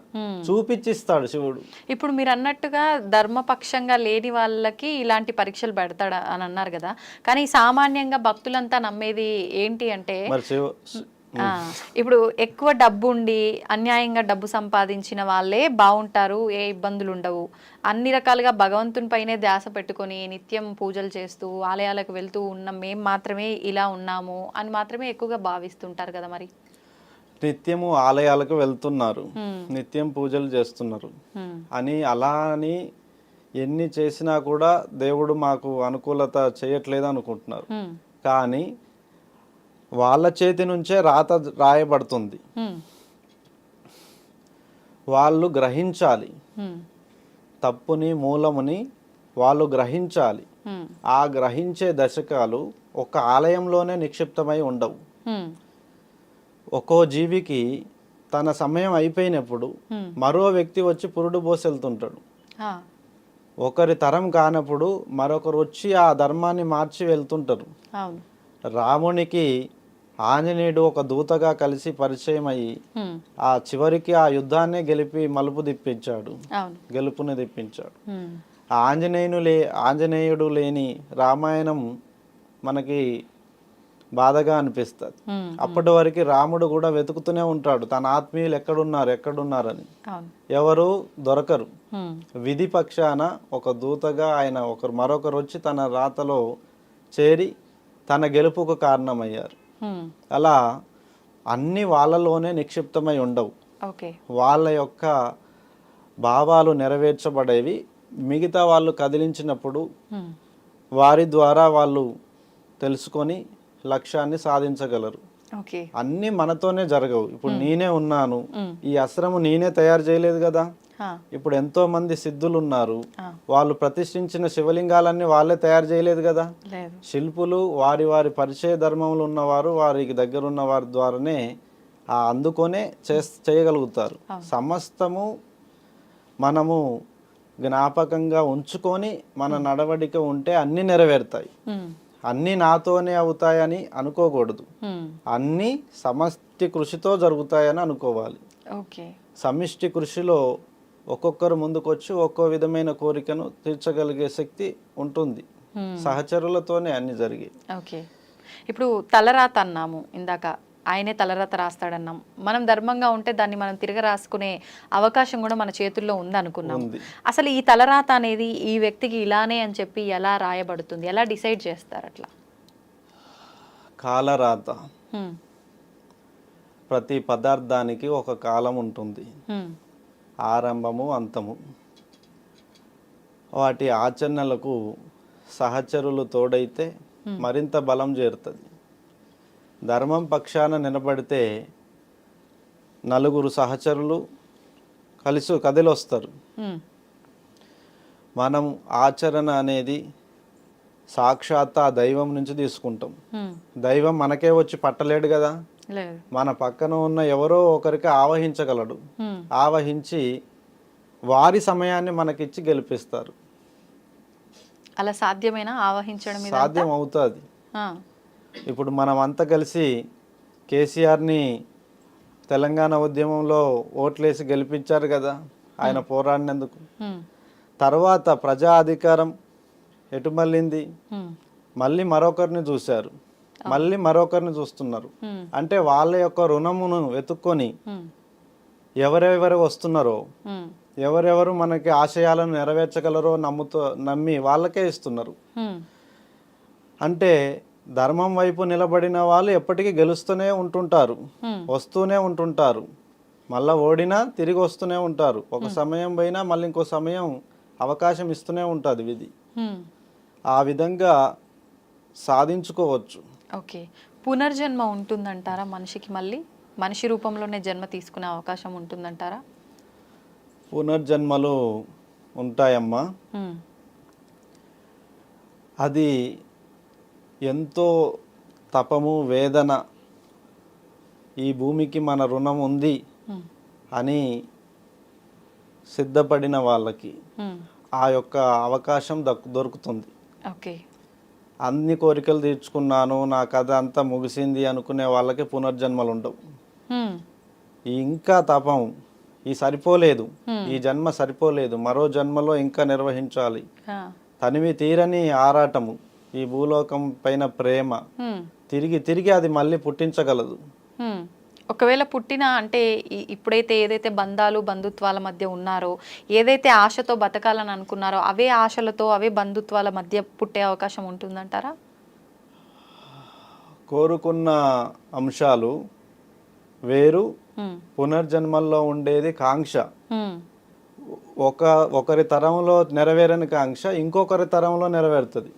చూపించిస్తాడు శివుడు. ఇప్పుడు మీరు అన్నట్టుగా ధర్మపక్షంగా లేని వాళ్ళకి ఇలాంటి పరీక్షలు పెడతాడు అని అన్నారు కదా, కానీ సామాన్యంగా భక్తులంతా నమ్మేది ఏంటి అంటే, ఇప్పుడు ఎక్కువ డబ్బు ఉండి అన్యాయంగా డబ్బు సంపాదించిన వాళ్ళే బాగుంటారు, ఏ ఇబ్బందులు ఉండవు, అన్ని రకాలుగా భగవంతుని పైనే ధ్యాస పెట్టుకొని నిత్యం పూజలు చేస్తూ ఆలయాలకు వెళ్తూ ఉన్న మేము మాత్రమే ఇలా ఉన్నాము అని మాత్రమే ఎక్కువగా భావిస్తుంటారు కదా. మరి నిత్యము ఆలయాలకు వెళ్తున్నారు, నిత్యం పూజలు చేస్తున్నారు అని అలా అని ఎన్ని చేసినా కూడా దేవుడు మాకు అనుకూలత చేయట్లేదు అనుకుంటున్నారు. కానీ వాళ్ళ చేతి నుంచే రాత రాయబడుతుంది. వాళ్ళు గ్రహించాలి, తప్పుని మూలముని వాళ్ళు గ్రహించాలి. ఆ గ్రహించే దశకాలు ఒక ఆలయంలోనే నిక్షిప్తమై ఉండవు. ఒక్కో జీవికి తన సమయం అయిపోయినప్పుడు మరో వ్యక్తి వచ్చి పురుడు పోసి వెళ్తుంటాడు. ఒకరి తరం కానప్పుడు మరొకరు వచ్చి ఆ ధర్మాన్ని మార్చి వెళ్తుంటారు. రామునికి ఆంజనేయుడు ఒక దూతగా కలిసి పరిచయం అయ్యి ఆ చివరికి ఆ యుద్ధాన్నే మలుపు తిప్పించాడు, గెలుపుని తెప్పించాడు. ఆంజనేయుడు లేని రామాయణం మనకి బాధగా అనిపిస్తుంది. అప్పటి వరకు రాముడు కూడా వెతుకుతూనే ఉంటాడు తన ఆత్మీయులు ఎక్కడున్నారని, ఎవరు దొరకరు. విధి పక్షాన ఒక దూతగా ఆయన మరొకరు వచ్చి తన రాతలో చేరి తన గెలుపుకు కారణమయ్యారు. అలా అన్ని వాళ్ళలోనే నిక్షిప్తమై ఉండవు. వాళ్ళ యొక్క భావాలు నెరవేర్చబడేవి. మిగతా వాళ్ళు కదిలించినప్పుడు వారి ద్వారా వాళ్ళు తెలుసుకొని లక్ష్యాన్ని సాధించగలరు. ఓకే. అన్నీ మనతోనే జరగవు. ఇప్పుడు నేనే ఉన్నాను, ఈ ఆశ్రమం నేనే తయారు చేయలేదు కదా. ఇప్పుడు ఎంతో మంది సిద్ధులు ఉన్నారు, వాళ్ళు ప్రతిష్ఠించిన శివలింగాలన్నీ వాళ్ళే తయారు చేయలేదు కదా. శిల్పులు వారి వారి పరిచయ ధర్మంలో ఉన్నవారు వారికి దగ్గర ఉన్న వారి ద్వారానే అందుకొనే చేయగలుగుతారు. సమస్తము మనము జ్ఞాపకంగా ఉంచుకొని మన నడవడిక ఉంటే అన్నీ నెరవేరుతాయి. అన్నీ నాతోనే అవుతాయని అనుకోకూడదు. అన్నీ సమష్టి కృషితో జరుగుతాయని అనుకోవాలి. సమిష్టి కృషిలో ఒక్కొక్కరు ముందుకొచ్చి ఒక్కో విధమైన కోరికను తీర్చగలిగే శక్తి ఉంటుంది. సహచరులతోనే అన్ని జరిగాయి. ఓకే. ఇప్పుడు తలరాత అన్నాము ఇందాక, ఆయనే తలరాత రాస్తాడన్నాం. మనం ధర్మంగా ఉంటే దాన్ని మనం తిరగ రాసుకునే అవకాశం కూడా మన చేతుల్లో ఉంది అనుకున్నాం. అసలు ఈ తలరాత అనేది ఈ వ్యక్తికి ఇలానే అని చెప్పి ఎలా రాయబడుతుంది, ఎలా డిసైడ్ చేస్తారు అట్లా? కాలరాత, ప్రతి పదార్థానికి ఒక కాలం ఉంటుంది, ఆరంభము అంతము. వాటి ఆచరణలకు సహచరులు తోడైతే మరింత బలం చేరుతుంది. ధర్మం పక్షాన నిలబడితే నలుగురు సహచరులు కదిలొస్తారు. మనం ఆచరణ అనేది సాక్షాత్ ఆ దైవం నుంచి తీసుకుంటాం. దైవం మనకే వచ్చి పట్టలేడు కదా. మన పక్కన ఉన్న ఎవరో ఒకరికి ఆవహించగలడు. ఆవహించి వారి సమయాన్ని మనకిచ్చి గెలిపిస్తారు. అలా సాధ్యమేనా? ఆవహించడం సాధ్యం అవుతుంది. ఇప్పుడు మనం అంతా కలిసి కేసీఆర్ని తెలంగాణ ఉద్యమంలో ఓట్లేసి గెలిపించారు కదా, ఆయన పోరాడినందుకు. తర్వాత ప్రజా అధికారం ఎటు మళ్ళింది, మళ్ళీ మరొకరిని చూశారు, మళ్ళీ మరొకరిని చూస్తున్నారు. అంటే వాళ్ళ యొక్క రుణమును వెతుక్కొని ఎవరెవరు వస్తున్నారో, ఎవరెవరు మనకి ఆశయాలను నెరవేర్చగలరో నమ్మి వాళ్ళకే ఇస్తున్నారు. అంటే ధర్మం వైపు నిలబడిన వాళ్ళు ఎప్పటికీ గెలుస్తూనే ఉంటుంటారు, వస్తూనే ఉంటుంటారు. మళ్ళీ ఓడినా తిరిగి వస్తూనే ఉంటారు. ఒక సమయం పోయినా మళ్ళీ ఇంకో సమయం అవకాశం ఇస్తూనే ఉంటుంది విధి. ఆ విధంగా సాధించుకోవచ్చు. ఓకే. పునర్జన్మ ఉంటుందంటారా మనిషికి? మళ్ళీ మనిషి రూపంలోనే జన్మ తీసుకునే అవకాశం ఉంటుందంటారా? పునర్జన్మలు ఉంటాయమ్మా. అది ఎంతో తపము, వేదన, ఈ భూమికి మన రుణం ఉంది అని సిద్ధపడిన వాళ్ళకి ఆ యొక్క అవకాశం దొరుకుతుంది. అన్ని కోరికలు తీర్చుకున్నాను, నా కథ అంతా ముగిసింది అనుకునే వాళ్ళకి పునర్జన్మలు ఉండవు. ఇంకా తపం, ఈ సరిపోలేదు, ఈ జన్మ సరిపోలేదు, మరో జన్మలో ఇంకా నిర్వహించాలి. తనివి తీరని ఆరాటము, ఈ భూలోకం పైన ప్రేమ తిరిగి తిరిగి అది మళ్ళీ పుట్టించగలదు. ఒకవేళ పుట్టినా అంటే ఇప్పుడైతే ఏదైతే బంధాలు బంధుత్వాల మధ్య ఉన్నారో, ఏదైతే ఆశతో బతకాలని అనుకున్నారో అవే ఆశలతో అవే బంధుత్వాల మధ్య పుట్టే అవకాశం ఉంటుందంటారా? కోరుకున్న అంశాలు వేరు, పునర్జన్మల్లో ఉండేది కాంక్ష. ఒకరి తరంలో నెరవేరని కాంక్ష ఇంకొకరి తరంలో నెరవేరుతుంది.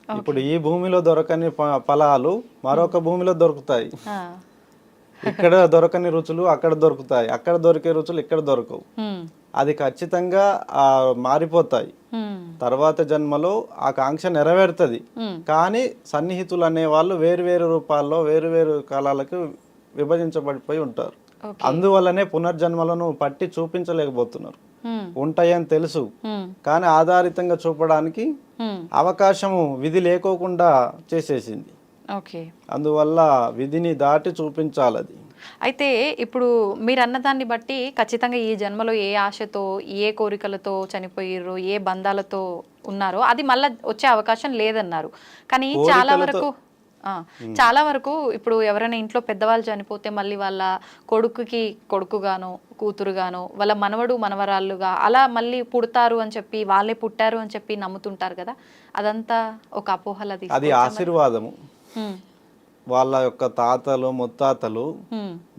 ఇప్పుడు ఈ భూమిలో దొరకని ఫలాలు మరొక భూమిలో దొరుకుతాయి. ఇక్కడ దొరకని రుచులు అక్కడ దొరుకుతాయి, అక్కడ దొరికే రుచులు ఇక్కడ దొరకవు. అది ఖచ్చితంగా మారిపోతాయి. తర్వాత జన్మలో ఆ కాంక్ష నెరవేరుతుంది. కానీ సన్నిహితులు అనే వాళ్ళు వేరు వేరు రూపాల్లో వేరు వేరు కాలాలకు విభజించబడిపోయి ఉంటారు. అందువల్లనే పునర్జన్మలను పట్టి చూపించలేకపోతున్నారు. ఉంటాయని తెలుసు కానీ ఆధారితంగా చూపడానికి అవకాశము విధి లేకోకుండా చేసేసింది. అందువల్ల విధిని దాటి చూపించాలి అది. అయితే ఇప్పుడు మీరు అన్నదాన్ని బట్టి ఖచ్చితంగా ఈ జన్మలో ఏ ఆశతో ఏ కోరికలతో చనిపోయారో, ఏ బంధాలతో ఉన్నారో అది మళ్ళీ వచ్చే అవకాశం లేదన్నారు. కానీ చాలా వరకు ఇప్పుడు ఎవరైనా ఇంట్లో పెద్దవాళ్ళు చనిపోతే మళ్ళీ వాళ్ళ కొడుకుకి కొడుకుగానో కూతురుగానో వాళ్ళ మనవడు మనవరాళ్ళుగా అలా మళ్ళీ పుడతారు అని చెప్పి, వాళ్ళే పుట్టారు అని చెప్పి నమ్ముతుంటారు కదా, అదంతా ఒక అపోహలది. అది ఆశీర్వాదము. వాళ్ళ యొక్క తాతలు ముత్తాతలు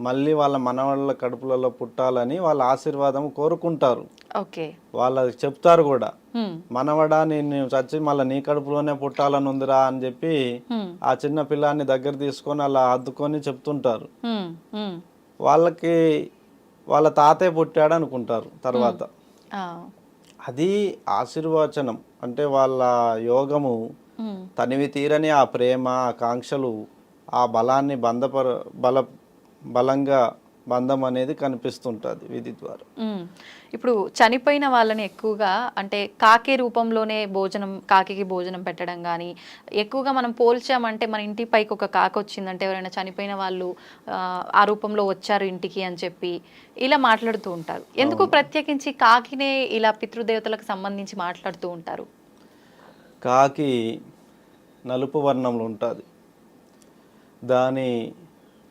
మళ్ళీ వాళ్ళ మనవాళ్ళ కడుపులలో పుట్టాలని వాళ్ళ ఆశీర్వాదం కోరుకుంటారు. ఓకే. వాళ్ళకి చెప్తారు కూడా, హ్మ్. మనవడా నేను చచ్చి మళ్ళీ నీ కడుపులోనే పుట్టాలని ఉందిరా అని చెప్పి హ్మ్. ఆ చిన్న పిల్లాన్ని దగ్గర తీసుకొని అలా అద్దుకొని చెప్తుంటారు. హ్మ్. హ్మ్. వాళ్ళకి వాళ్ళ తాతే పుట్టాడు అనుకుంటారు తర్వాత. ఆ! అది ఆశీర్వచనం. అంటే వాళ్ళ యోగము హ్మ్. తనివి తీరని ఆ ప్రేమ, ఆకాంక్షలు, ఆ బలాన్ని బల బలంగా బంధం అనేది కనిపిస్తుంటుంది విధి ద్వారా. హ్మ్. ఇప్పుడు చనిపోయిన వాళ్ళని ఎక్కువగా అంటే కాకి రూపంలోనే భోజనం కాకికి భోజనం పెట్టడం గానీ, ఎక్కువగా మనం పోల్చామంటే మన ఇంటి పైకి ఒక కాకొచ్చిందంటే ఎవరైనా చనిపోయిన వాళ్ళు ఆ రూపంలో వచ్చారు ఇంటికి అని చెప్పి ఇలా మాట్లాడుతూ ఉంటారు. ఎందుకు అవును. ప్రత్యేకించి కాకినే ఇలా పితృదేవతలకు సంబంధించి మాట్లాడుతూ ఉంటారు? కాకి నలుపు వర్ణంలో ఉంటుంది. దాని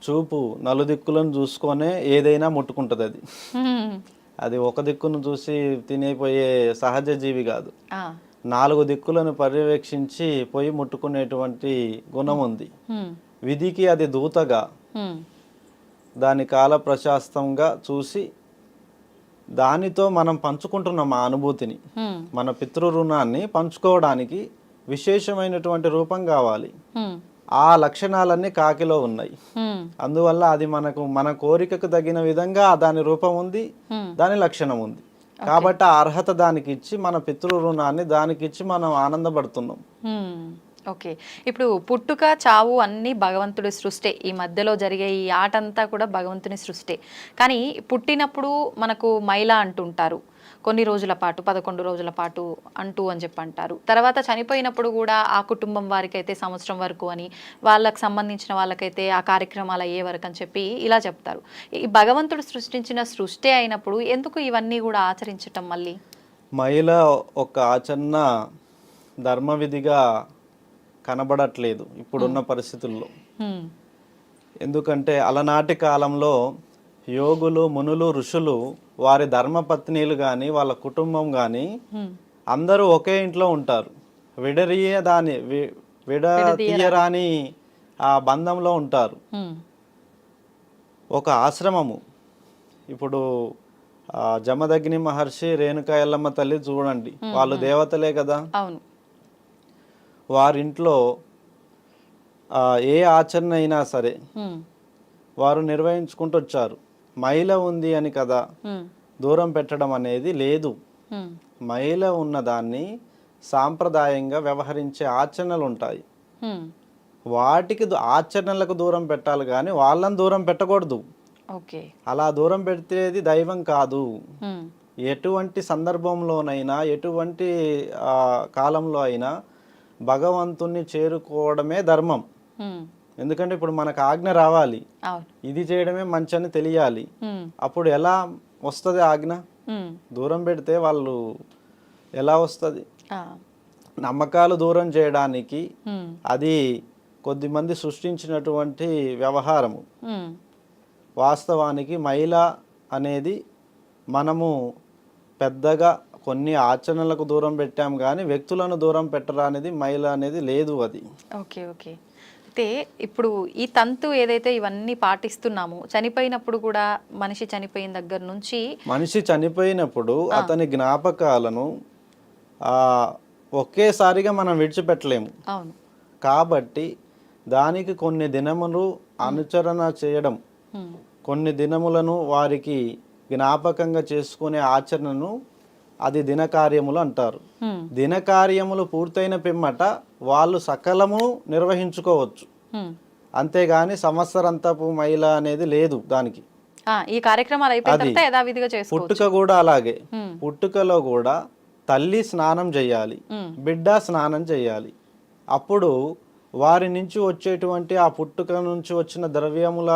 చూపు నలుదిక్కులను చూసుకొనే ఏదైనా ముట్టుకుంటుంది అది. హ్మ్. అది ఒక దిక్కును చూసి తినేపోయే సహజ జీవి కాదు. ఆ! 4 దిక్కులను పర్యవేక్షించి పోయి ముట్టుకునేటువంటి గుణం హ్మ్. ఉంది. హ్మ్. విధికి అది దూతగా, హ్మ్. దాని కాల ప్రశాస్తంగా చూసి దానితో మనం పంచుకుంటున్నాం ఆ అనుభూతిని. హ్మ్. మన పితృ రుణాన్ని పంచుకోవడానికి విశేషమైనటువంటి రూపం కావాలి. హ్మ్. ఆ లక్షణాలన్నీ కాకిలో ఉన్నాయి. హ్మ్. అందువల్ల అది మన కోరికకు తగిన విధంగా దాని రూపం ఉంది, హ్మ్. దాని లక్షణం ఉంది. కాబట్టి ఆ అర్హత దానికి ఇచ్చి మన పితృ రుణాన్ని దానికి ఇచ్చి మనం ఆనందపడుతున్నాం. హ్మ్. ఓకే. ఇప్పుడు పుట్టుక, చావు అన్నీ భగవంతుడి సృష్టే. ఈ మధ్యలో జరిగే ఈ ఆటంతా కూడా భగవంతుని సృష్టే. కానీ పుట్టినప్పుడు మనకు మైల అంటుంటారు. కొన్ని రోజుల పాటు, 11 రోజుల పాటు అని చెప్పి అంటారు. తర్వాత చనిపోయినప్పుడు గూడా ఆ కుటుంబం వారికైతే సంవత్సరం వరకు అని, వాళ్ళకి సంబంధించిన వాళ్ళకైతే ఆ కార్యక్రమాలు అయ్యే వరకు అని చెప్పి ఇలా చెప్తారు. ఈ భగవంతుడు సృష్టించిన సృష్టే అయినప్పుడు ఎందుకు ఇవన్నీ గూడా ఆచరించటం మళ్ళీ? మహిళ ఒక ఆచరణ ధర్మవిధిగా కనబడట్లేదు ఇప్పుడున్న పరిస్థితుల్లో. హ్మ్. ఎందుకంటే అలనాటి కాలంలో యోగులు, మునులు, ఋషులు వారి ధర్మపత్నీలు కానీ వాళ్ళ కుటుంబం కానీ హ్మ్. అందరూ ఒకే ఇంట్లో ఉంటారు. విడదీయరాని. తీయరాని ఆ బంధంలో ఉంటారు. హ్మ్. ఒక ఆశ్రమము ఇప్పుడు జమదగ్ని మహర్షి, రేణుకా ఎల్లమ్మ తల్లి చూడండి, వాళ్ళు దేవతలే కదా. అవును. వారింట్లో ఏ ఆచరణ అయినా సరే హ్మ్. వారు నిర్వహించుకుంటూ వచ్చారు. మహిళ ఉంది అని కదా హ్మ్. దూరం పెట్టడం అనేది లేదు. హ్మ్. మహిళ ఉన్నదాన్ని సాంప్రదాయంగా వ్యవహరించే ఆచరణలు ఉంటాయి. హ్మ్. వాటికి ఆచరణలకు దూరం పెట్టాలి కానీ వాళ్ళని దూరం పెట్టకూడదు. ఓకే. అలా దూరం పెడితేది దైవం కాదు. హ్మ్. ఎటువంటి సందర్భంలోనైనా ఎటువంటి కాలంలో అయినా భగవంతుణ్ణి చేరుకోవడమే ధర్మం. హ్మ్. ఎందుకంటే ఇప్పుడు మనకు ఆజ్ఞ రావాలి, అవును. ఇది చేయడమే మంచి అని తెలియాలి. హ్మ్. అప్పుడు ఎలా వస్తుంది ఆజ్ఞ? హ్మ్. దూరం పెడితే వాళ్ళు ఎలా వస్తుంది? ఆ! నమ్మకాలు దూరం చేయడానికి హ్మ్. అది కొద్దిమంది సృష్టించినటువంటి వ్యవహారము. హ్మ్. వాస్తవానికి మహిళ అనేది మనము పెద్దగా కొన్ని ఆచరణలకు దూరం పెట్టాం కానీ వ్యక్తులను దూరం పెట్టరా అనేది మహిళ అనేది లేదు అది. ఓకే. ఓకే. అయితే ఇప్పుడు ఈ తంతు ఏదైతే ఇవన్నీ పాటిస్తున్నామో, చనిపోయినప్పుడు కూడా మనిషి చనిపోయిన దగ్గర నుంచి మనిషి చనిపోయినప్పుడు ఆ! అతని జ్ఞాపకాలను ఆ, ఒకేసారిగా మనం విడిచిపెట్టలేము. అవును. కాబట్టి దానికి కొన్ని దినములు అనుచరణ చేయడం, హ్మ్. కొన్ని దినములను వారికి జ్ఞాపకంగా చేసుకునే ఆచరణను అది దినకార్యములు అంటారు. హ్మ్. దినకార్యములు పూర్తయిన పిమ్మట వాళ్ళు సకలము నిర్వహించుకోవచ్చు. హ్మ్. అంతేగాని సంవత్సరంతపు మహిళ అనేది లేదు దానికి. ఈ కార్యక్రమాలు అయిపోయిన అది తర్వాత యథావిధిగా చేసుకోవచ్చు. పుట్టుక కూడా అలాగే. హ్మ్. పుట్టుకలో కూడా తల్లి స్నానం చేయాలి, హ్మ్. బిడ్డ స్నానం చేయాలి. అప్పుడు వారి నుంచి వచ్చేటువంటి ఆ పుట్టుక నుంచి వచ్చిన ద్రవ్యముల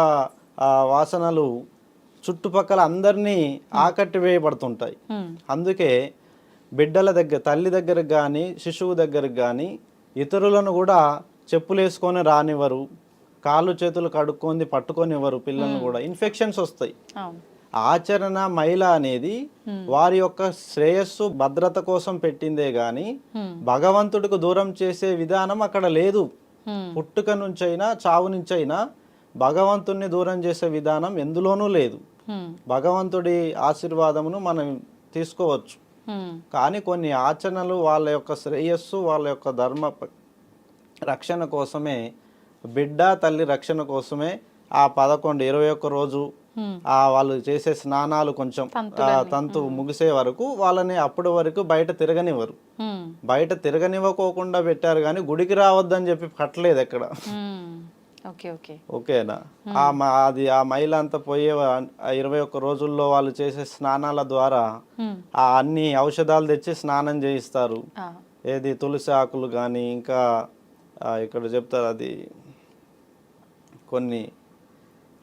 వాసనలు చుట్టుపక్కల అందరినీ ఆకట్టి వేయబడుతుంటాయి. హ్మ్. అందుకే బిడ్డల దగ్గర, తల్లి దగ్గరకు కానీ శిశువు దగ్గరకు కానీ ఇతరులను కూడా చెప్పులు వేసుకొని రానివ్వరు, కాళ్ళు చేతులు కడుక్కొని పట్టుకొనివ్వరు. పిల్లలను కూడా ఇన్ఫెక్షన్స్ వస్తాయి. అవును. ఆచరణ మహిళ అనేది వారి యొక్క శ్రేయస్సు భద్రత కోసం పెట్టిందే గాని హ్మ్. భగవంతుడికి దూరం చేసే విధానం అక్కడ లేదు. హ్మ్. పుట్టుక నుంచైనా చావు నుంచైనా భగవంతుణ్ణి దూరం చేసే విధానం ఎందులోనూ లేదు. హ్మ్. భగవంతుడి ఆశీర్వాదమును మనం తీసుకోవచ్చు. కానీ కొన్ని ఆచరణలు వాళ్ళ యొక్క శ్రేయస్సు, వాళ్ళ యొక్క ధర్మ రక్షణ కోసమే, బిడ్డ తల్లి రక్షణ కోసమే ఆ 11, 21 రోజు వాళ్ళు చేసే స్నానాలు కొంచెం తంతు ముగిసే వరకు వాళ్ళని అప్పటి వరకు బయట తిరగనివ్వరు. బయట తిరగనివ్వకోకుండా పెట్టారు, కానీ గుడికి రావద్దని చెప్పి కట్టలేదు ఎక్కడ. ఓకేనా? అది ఆ మైల అంతా పోయే 21 రోజుల్లో వాళ్ళు చేసే స్నానాల ద్వారా ఆ అన్ని ఔషధాలు తెచ్చి స్నానం చేయిస్తారు. ఏది తులసి ఆకులు కానీ, ఇంకా ఇక్కడ చెప్తారు అది కొన్ని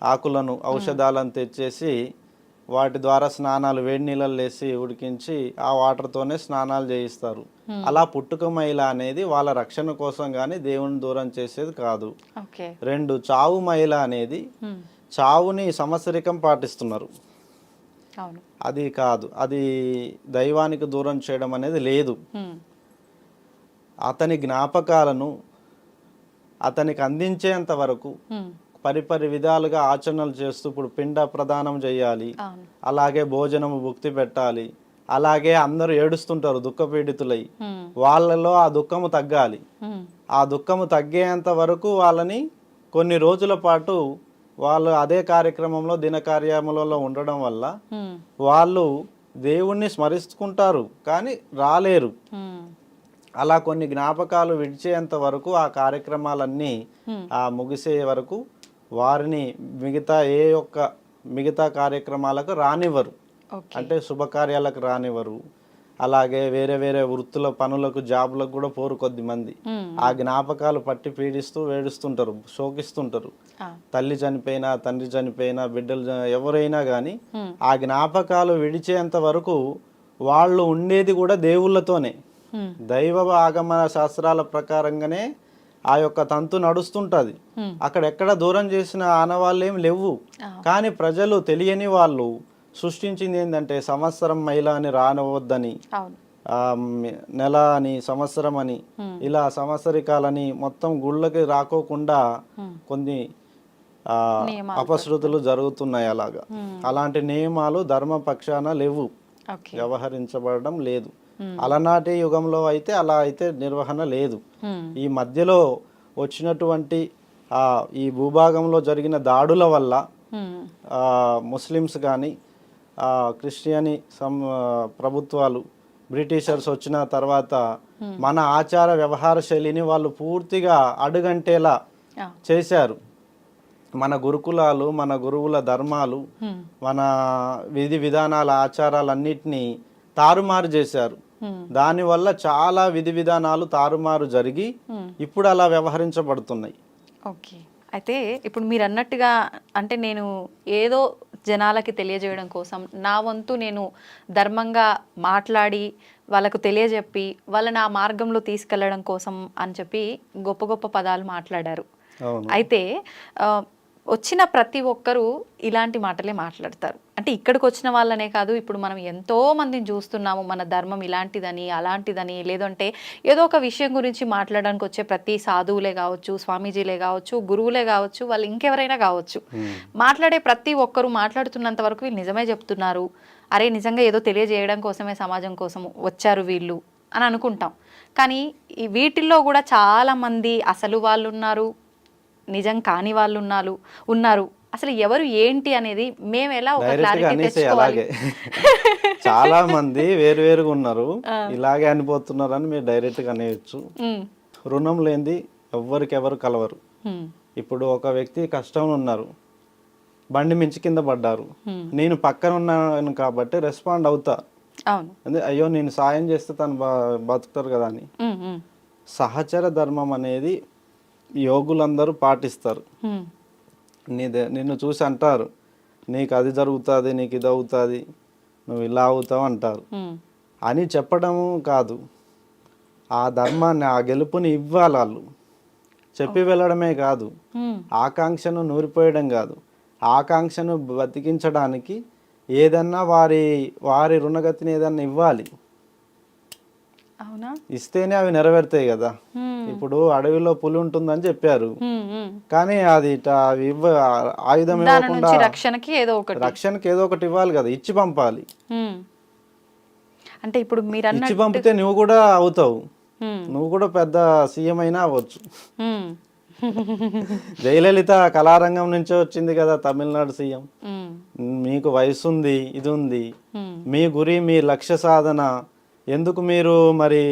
ఆకులను ఔషధాలను తెచ్చేసి వాటి ద్వారా స్నానాలు, వేడి నీళ్ళల్లో వేసి ఉడికించి ఆ వాటర్తోనే స్నానాలు చేయిస్తారు. అలా పుట్టుక మైల అనేది వాళ్ళ రక్షణ కోసం కానీ దేవుని దూరం చేసేది కాదు. 2, చావు మైల అనేది చావుని సంవత్సరికం పాటిస్తున్నారు, అది కాదు. అది దైవానికి దూరం చేయడం అనేది లేదు. అతని జ్ఞాపకాలను అతనికి అందించేంత వరకు పరిపరి విధాలుగా ఆచరణలు చేస్తూ, ఇప్పుడు పిండ ప్రదానం చేయాలి, అలాగే భోజనము భుక్తి పెట్టాలి, అలాగే అందరూ ఏడుస్తుంటారు దుఃఖపీడితులై, వాళ్ళలో ఆ దుఃఖము తగ్గాలి. ఆ దుఃఖము తగ్గేంత వరకు వాళ్ళని కొన్ని రోజుల పాటు వాళ్ళు అదే కార్యక్రమంలో దినకార్యములలో ఉండడం వల్ల వాళ్ళు దేవుణ్ణి స్మరిస్తుంటారు కానీ రాలేరు. అలా కొన్ని జ్ఞాపకాలు విడిచేంత వరకు ఆ కార్యక్రమాలన్నీ ముగిసే వరకు వారిని మిగతా కార్యక్రమాలకు రానివ్వరు. అంటే శుభకార్యాలకు రానివ్వరు. అలాగే వేరే వేరే వృత్తుల పనులకు, జాబులకు కూడా పోరు కొద్దిమంది. ఆ జ్ఞాపకాలు పట్టి పీడిస్తూ వేడుస్తుంటారు, శోకిస్తుంటారు. తల్లి చనిపోయినా, తండ్రి చనిపోయినా, బిడ్డలు ఎవరైనా కానీ ఆ జ్ఞాపకాలు విడిచేంత వరకు వాళ్ళు ఉండేది కూడా దేవుళ్ళతోనే. దైవ ఆగమన శాస్త్రాల ప్రకారంగానే ఆ యొక్క తంతు నడుస్తుంటది. అక్కడెక్కడ దూరం చేసిన ఆనవాళ్ళు ఏం లేవు. కానీ ప్రజలు తెలియని వాళ్ళు సృష్టించింది ఏంటంటే సంవత్సరం మైల అని రానవద్దని, నెల అని, సంవత్సరం అని, ఇలా సంవత్సరికాలని మొత్తం గుళ్ళకి రాకోకుండా కొన్ని అపశృతులు జరుగుతున్నాయి. అలాంటి నియమాలు ధర్మపక్షాన లేవు, వ్యవహరించబడడం లేదు. అలనాటి యుగంలో అయితే అలా అయితే నిర్వహణ లేదు. ఈ మధ్యలో వచ్చినటువంటి ఈ భూభాగంలో జరిగిన దాడుల వల్ల ముస్లిమ్స్ కానీ, క్రిస్టియని ప్రభుత్వాలు, బ్రిటిషర్స్ వచ్చిన తర్వాత మన ఆచార వ్యవహార శైలిని వాళ్ళు పూర్తిగా అడుగంటేలా చేశారు. మన గురుకులాలు, మన గురువుల ధర్మాలు, మన విధి విధానాల ఆచారాలన్నిటినీ తారుమారు చేశారు. దానివల్ల చాలా విధి విధానాలు తారుమారు జరిగి ఇప్పుడు అలా వ్యవహరించబడుతున్నాయి. ఓకే, అయితే ఇప్పుడు మీరు అన్నట్టుగా అంటే నేను ఏదో జనాలకి తెలియజేయడం కోసం నా వంతు నేను ధర్మంగా మాట్లాడి వాళ్ళకు తెలియజెప్పి వాళ్ళని ఆ మార్గంలో తీసుకెళ్లడం కోసం అని చెప్పి గొప్ప గొప్ప పదాలు మాట్లాడారు. అయితే వచ్చిన ప్రతి ఒక్కరూ ఇలాంటి మాటలే మాట్లాడతారు. అంటే ఇక్కడికి వచ్చిన వాళ్ళనే కాదు, ఇప్పుడు మనం ఎంతో మందిని చూస్తున్నాము, మన ధర్మం ఇలాంటిదని అలాంటిదని, లేదంటే ఏదో ఒక విషయం గురించి మాట్లాడడానికి వచ్చే ప్రతి సాధువులే కావచ్చు, స్వామీజీలే కావచ్చు, గురువులే కావచ్చు, వాళ్ళు ఇంకెవరైనా కావచ్చు, మాట్లాడే ప్రతి ఒక్కరూ మాట్లాడుతున్నంత వరకు వీళ్ళు నిజమే చెప్తున్నారు, అరే నిజంగా ఏదో తెలియజేయడం కోసమే సమాజం కోసం వచ్చారు వీళ్ళు అని అనుకుంటాం. కానీ ఈ వీటిల్లో కూడా చాలామంది అసలు వాళ్ళు ఉన్నారు, నిజం కాని వాళ్ళు ఉన్నారు. అసలు ఎవరు ఏంటి అనేది మేము ఎలా ఒక క్లారిటీ తెచ్చుకోవాలి? చాలా మంది వేరువేరుగా ఉన్నారు, ఇలాగే అనిపోతున్నారు అని మీరు డైరెక్ట్ గా అనేయచ్చు. రుణం లేనిది ఎవరికెవరు కలవరు. ఇప్పుడు ఒక వ్యక్తి కష్టంలో ఉన్నారు, బండి మించి కింద పడ్డారు, నేను పక్కన ఉన్నాను కాబట్టి రెస్పాండ్ అవుతా, అయ్యో నేను సాయం చేస్తే తను బతుకుతారు కదా అని. సహచర ధర్మం అనేది యోగులందరూ పాటిస్తారు. నిన్ను చూసి అంటారు, నీకు అది జరుగుతుంది, నీకు ఇది అవుతుంది, నువ్వు ఇలా అవుతావు అంటారు అని చెప్పడము కాదు, ఆ ధర్మాన్ని, ఆ గెలుపుని ఇవ్వాలి. వాళ్ళు చెప్పి వెళ్ళడమే కాదు, ఆకాంక్షను నూరిపోయడం కాదు, ఆకాంక్షను బతికించడానికి ఏదన్నా వారి రుణగతిని ఏదన్నా ఇవ్వాలి. ఇస్తేనే అవి నెరవేరుతాయి కదా. ఇప్పుడు అడవిలో పులి ఉంటుందని చెప్పారు, కానీ అది ఆయుధం ఇవ్వకుండా రక్షణకి ఏదో ఒకటి ఇవ్వాలి కదా, ఇచ్చి పంపాలి. అంటే ఇప్పుడు మీరు ఇచ్చి అన్నట్టు పంపితే నువ్వు కూడా అవుతావు, నువ్వు కూడా పెద్ద సీఎం అయినా అవ్వచ్చు. ఉమ్, జయలలిత కళారంగం నుంచే వచ్చింది కదా తమిళనాడు సీఎం. ఉమ్, మీకు వయసు ఉంది, ఇది ఉంది, ఉమ్, మీ గురి మీ లక్ష్య సాధన ఎందుకు మీరు మరి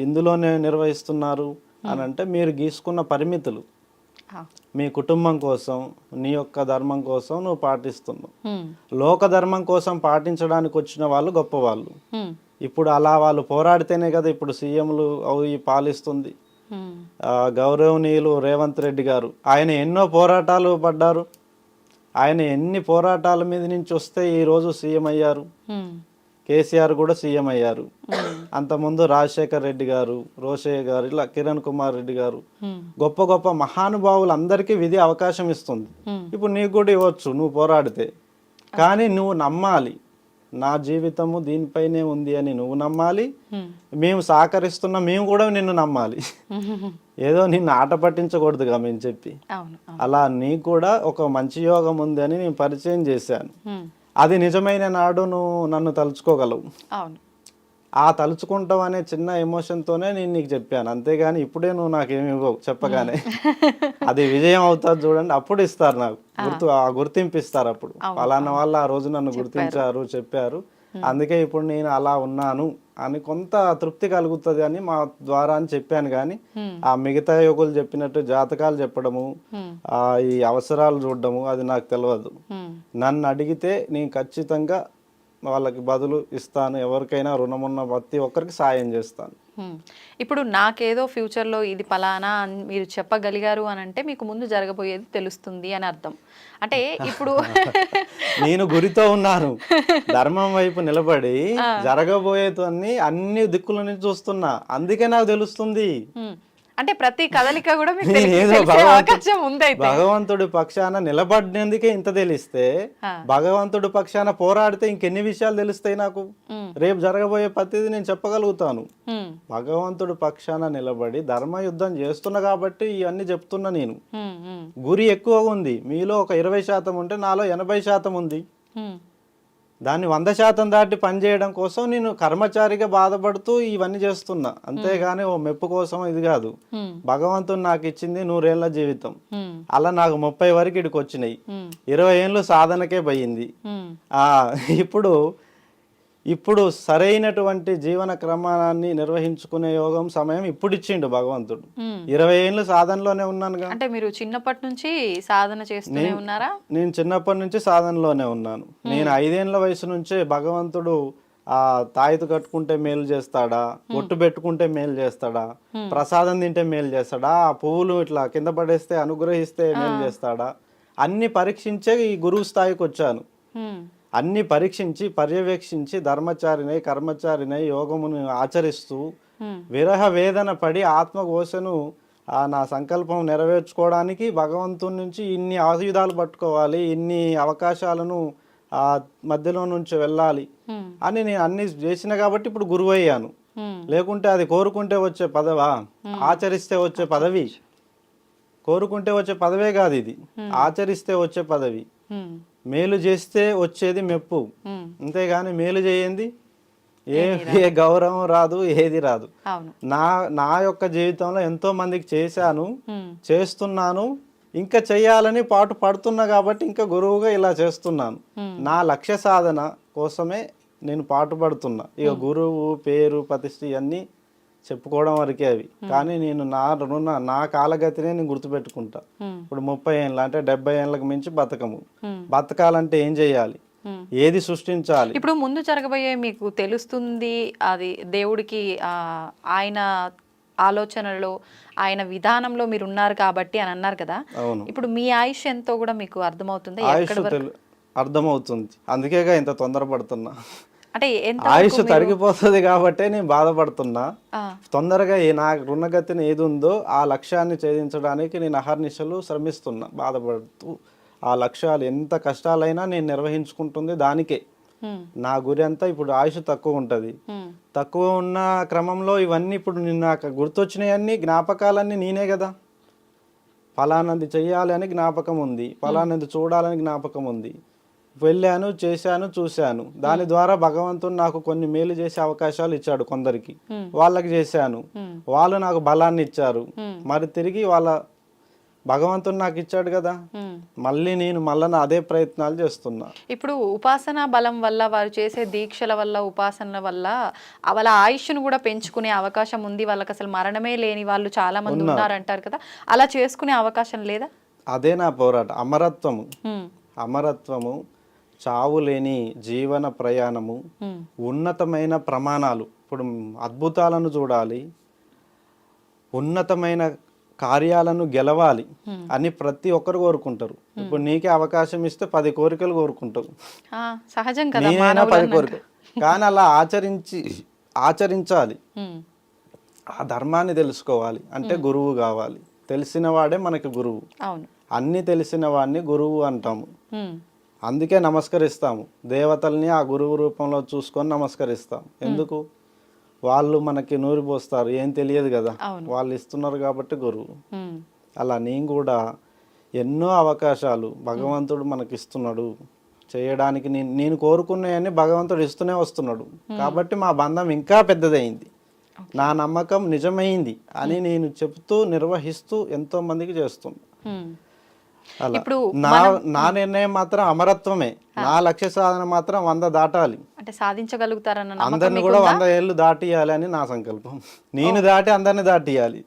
ఇందులోనే నిర్వహిస్తున్నారు అని అంటే మీరు గీసుకున్న పరిమితులు ఆ, మీ కుటుంబం కోసం నీ యొక్క ధర్మం కోసం నువ్వు పాటిస్తున్నావు. ఉమ్, లోక ధర్మం కోసం పాటించడానికి వచ్చిన వాళ్ళు గొప్పవాళ్ళు. ఉమ్, ఇప్పుడు అలా వాళ్ళు పోరాడితేనే కదా ఇప్పుడు సీఎంలు అవి పాలిస్తుంది. ఉమ్, గౌరవనీయులు రేవంత్ రెడ్డి గారు ఆయన ఎన్నో పోరాటాలు పడ్డారు. ఆయన ఎన్ని పోరాటాల మీద నుంచి వస్తే ఈరోజు సీఎం అయ్యారు. ఉమ్, కేసీఆర్ కూడా సీఎం అయ్యారు. అంతకుముందు రాజశేఖర్ రెడ్డి గారు, రోషయ్య గారు, ఇలా కిరణ్ కుమార్ రెడ్డి గారు, ఉమ్, గొప్ప గొప్ప మహానుభావులు అందరికీ విధి అవకాశం ఇస్తుంది. ఉమ్, ఇప్పుడు నీకు కూడా ఇవ్వచ్చు నువ్వు పోరాడితే. కానీ నువ్వు నమ్మాలి, నా జీవితము దీనిపైనే ఉంది అని నువ్వు నమ్మాలి. ఉమ్, మేము సహకరిస్తున్నా, మేము కూడా నిన్ను నమ్మాలి. ఉమ్, ఏదో నిన్ను ఆట పట్టించకూడదుగా మేము చెప్పి. అవును, అవును, అలా నీకు కూడా ఒక మంచి యోగం ఉంది అని నేను పరిచయం చేశాను. ఉమ్, అది నిజమైన నాడు నువ్వు నన్ను తలుచుకోగలవు. అవును, ఆ తలుచుకుంటాం అనే చిన్న ఎమోషన్తోనే నేను నీకు చెప్పాను. అంతేగాని ఇప్పుడే నువ్వు నాకేమి ఇవ్వవు చెప్పగానే. అది విజయం అవుతుంది చూడండి, అప్పుడు ఇస్తారు నాకు గుర్తింపు ఇస్తారు. అప్పుడు అలాన్న వాళ్ళు ఆ రోజు నన్ను గుర్తించారు, చెప్పారు. అందుకే ఇప్పుడు నేను అలా ఉన్నాను అని కొంత తృప్తి కలుగుతుంది అని మా ద్వారా అని చెప్పాను. కానీ ఆ మిగతా యోగులు చెప్పినట్టు జాతకాలు చెప్పడము, ఈ అవసరాలు చూడడము అది నాకు తెలియదు. నన్ను అడిగితే నేను ఖచ్చితంగా వాళ్ళకి బదులు ఇస్తాను. ఎవరికైనా రుణమున్న ప్రతి ఒక్కరికి సాయం చేస్తాను. ఇప్పుడు నాకేదో ఫ్యూచర్లో ఇది పలానా అని మీరు చెప్పగలిగారు అని అంటే మీకు ముందు జరగబోయేది తెలుస్తుంది అని అర్థం. అంటే ఇప్పుడు నేను గురితో ఉన్నాను, ధర్మం వైపు నిలబడి జరగబోయేదాన్ని అన్ని దిక్కుల నుంచి చూస్తున్నా, అందుకే నాకు తెలుస్తుంది. అంటే ప్రతి కదలిక కూడా మీకు నేనేదో తెలిసే అవకాశం ఉంది. అయితే భగవంతుడి పక్షాన నిలబడినందుకే ఇంత తెలిస్తే, భగవంతుడి పక్షాన పోరాడితే ఇంకెన్ని విషయాలు తెలుస్తాయి నాకు. రేపు జరగబోయే ప్రతిదీ నేను చెప్పగలుగుతాను. భగవంతుడి పక్షాన నిలబడి ధర్మ యుద్ధం చేస్తున్నా కాబట్టి ఇవన్నీ చెప్తున్నా. నేను గురి ఎక్కువగా ఉంది. మీలో ఒక 20% ఉంటే నాలో 80% ఉంది. దాన్ని 100% దాటి పనిచేయడం కోసం నేను కర్మచారిగా బాధపడుతూ ఇవన్నీ చేస్తున్నా. అంతేగాని ఓ మెప్పు కోసం ఇది కాదు. భగవంతుడు నాకు ఇచ్చింది 100 ఏళ్ల జీవితం. అలా నాకు 30 వరకు ఇడికి వచ్చినాయి. 20 ఏళ్ళు సాధనకే పోయింది. ఇప్పుడు సరైనటువంటి జీవన క్రమాన్ని నిర్వహించుకునే యోగం సమయం ఇప్పుడు ఇచ్చిండు భగవంతుడు. 20 ఏళ్ళు సాధనలోనే ఉన్నానుగా. అంటే మీరు చిన్నప్పటి నుంచి సాధన చేస్తూనే ఉన్నారా? నేను చిన్నప్పటి నుంచి సాధనలోనే ఉన్నాను. నేను 5 ఏళ్ల వయసు నుంచే భగవంతుడు తాయితు కట్టుకుంటే మేలు చేస్తాడా, ఒట్టు పెట్టుకుంటే మేలు చేస్తాడా, ప్రసాదం తింటే మేలు చేస్తాడా, ఆ పువ్వులు ఇట్లా కింద పడేస్తే అనుగ్రహిస్తే మేలు చేస్తాడా, అన్ని పరీక్షించే ఈ గురువు స్థాయికి వచ్చాను. అన్ని పరీక్షించి పర్యవేక్షించి ధర్మచారినై కర్మచారినై యోగమును ఆచరిస్తూ విరహ వేదన పడి ఆత్మఘోషను నా సంకల్పం నెరవేర్చుకోవడానికి భగవంతుని నుంచి ఇన్ని ఆయుధాలు పట్టుకోవాలి, ఇన్ని అవకాశాలను మధ్యలో నుంచి వెళ్ళాలి అని నేను అన్ని చేసిన కాబట్టి ఇప్పుడు గురువు అయ్యాను. లేకుంటే అది కోరుకుంటే వచ్చే పదవా, ఆచరిస్తే వచ్చే పదవి. కోరుకుంటే వచ్చే పదవే కాదు ఇది, ఆచరిస్తే వచ్చే పదవి. మేలు చేస్తే వచ్చేది మెప్పు, అంతేగాని మేలు చేయండి ఏ గౌరవం రాదు, ఏది రాదు. నా యొక్క జీవితంలో ఎంతో మందికి చేశాను, చేస్తున్నాను, ఇంకా చెయ్యాలని పాటు పడుతున్నా కాబట్టి ఇంకా గురువుగా ఇలా చేస్తున్నాను. నా లక్ష్య సాధన కోసమే నేను పాటు పడుతున్నా. ఇక గురువు పేరు ప్రతిష్ఠ ఇవన్నీ చెప్పుకోవడం వరకే అవి. కానీ నేను నా కాలగతినే నేను గుర్తుపెట్టుకుంటా. ఇప్పుడు 30 ఏళ్ళ అంటే 70 ఏళ్ళకి మించి బతకము. బతకాలంటే ఏం చేయాలి, ఏది సృష్టించాలి. ఇప్పుడు ముందు జరగబోయే మీకు తెలుస్తుంది, అది దేవుడికి ఆయన ఆలోచనలో ఆయన విధానంలో మీరు ఉన్నారు కాబట్టి అని అన్నారు కదా. ఇప్పుడు మీ ఆయుష్ ఎంతో కూడా మీకు అర్థమవుతుంది? అర్థమవుతుంది, అందుకేగా ఇంత తొందరపడుతున్నా. అంటే ఆయుష్ తరిగిపోతుంది కాబట్టి నేను బాధపడుతున్నా. తొందరగా నా రుణగతిని ఏది ఉందో ఆ లక్ష్యాన్ని ఛేదించడానికి నేను అహర్నిశలు శ్రమిస్తున్నా, బాధపడుతూ. ఆ లక్ష్యాలు ఎంత కష్టాలైనా నేను నిర్వహించుకుంటుంది దానికే. నా గురి అంతా ఇప్పుడు ఆయుష్ తక్కువ ఉంటుంది. తక్కువ ఉన్న క్రమంలో ఇవన్నీ ఇప్పుడు నాకు గుర్తొచ్చినాయన్నీ జ్ఞాపకాలన్నీ నేనే కదా. ఫలానది చెయ్యాలి అని జ్ఞాపకం ఉంది, ఫలానది చూడాలని జ్ఞాపకం ఉంది. వెళ్ళాను, చేశాను, చూశాను. దాని ద్వారా భగవంతుడు నాకు కొన్ని మేలు చేసే అవకాశాలు ఇచ్చాడు కొందరికి. వాళ్ళకి చేశాను, వాళ్ళు నాకు బలాన్ని ఇచ్చారు. మరి తిరిగి వాళ్ళ భగవంతుడు నాకు ఇచ్చాడు కదా, మళ్ళీ నేను మళ్ళీ అదే ప్రయత్నాలు చేస్తున్నా. ఇప్పుడు ఉపాసన బలం వల్ల, వారు చేసే దీక్షల వల్ల, ఉపాసనల వల్ల వాళ్ళ ఆయుష్ను కూడా పెంచుకునే అవకాశం ఉంది. వాళ్ళకి అసలు మరణమే లేని వాళ్ళు చాలా మంది ఉన్నారంటారు కదా, అలా చేసుకునే అవకాశం లేదా? అదే నా పోరాటం. అమరత్వము, చావు లేని జీవన ప్రయాణము, ఉన్నతమైన ప్రమాణాలు. ఇప్పుడు అద్భుతాలను చూడాలి, ఉన్నతమైన కార్యాలను గెలవాలి అని ప్రతి ఒక్కరు కోరుకుంటారు. ఇప్పుడు నీకే అవకాశం ఇస్తే 10 కోరికలు కోరుకుంటావు, సహజం కదా, నేనైనా 10 కోరికలు. కానీ అలా ఆచరించాలి. ఆ ధర్మాన్ని తెలుసుకోవాలి అంటే గురువు కావాలి. తెలిసిన వాడే మనకి గురువు. అన్ని తెలిసిన వాడిని గురువు అంటాము. అందుకే నమస్కరిస్తాము. దేవతల్ని ఆ గురువు రూపంలో చూసుకొని నమస్కరిస్తాం. ఎందుకు? వాళ్ళు మనకి నూరి పోస్తారు, ఏం తెలియదు కదా, వాళ్ళు ఇస్తున్నారు కాబట్టి గురువు. అలా నేను కూడా ఎన్నో అవకాశాలు భగవంతుడు మనకి ఇస్తున్నాడు చేయడానికి. నేను కోరుకున్నాయని భగవంతుడు ఇస్తూనే వస్తున్నాడు. కాబట్టి మా బంధం ఇంకా పెద్దదైంది, నా నమ్మకం నిజమైంది అని నేను చెప్తూ నిర్వహిస్తూ ఎంతో మందికి చేస్తున్నా. అలా నా నిర్ణయం మాత్రం అమరత్వమే. నా లక్ష్య సాధన మాత్రం 100 దాటాలి, అంటే సాధించగలుగుతారన్న అందరిని కూడా 100 ఏళ్ళు దాటియాలి అని నా సంకల్పం. నేను దాటి అందరిని దాటియాలి.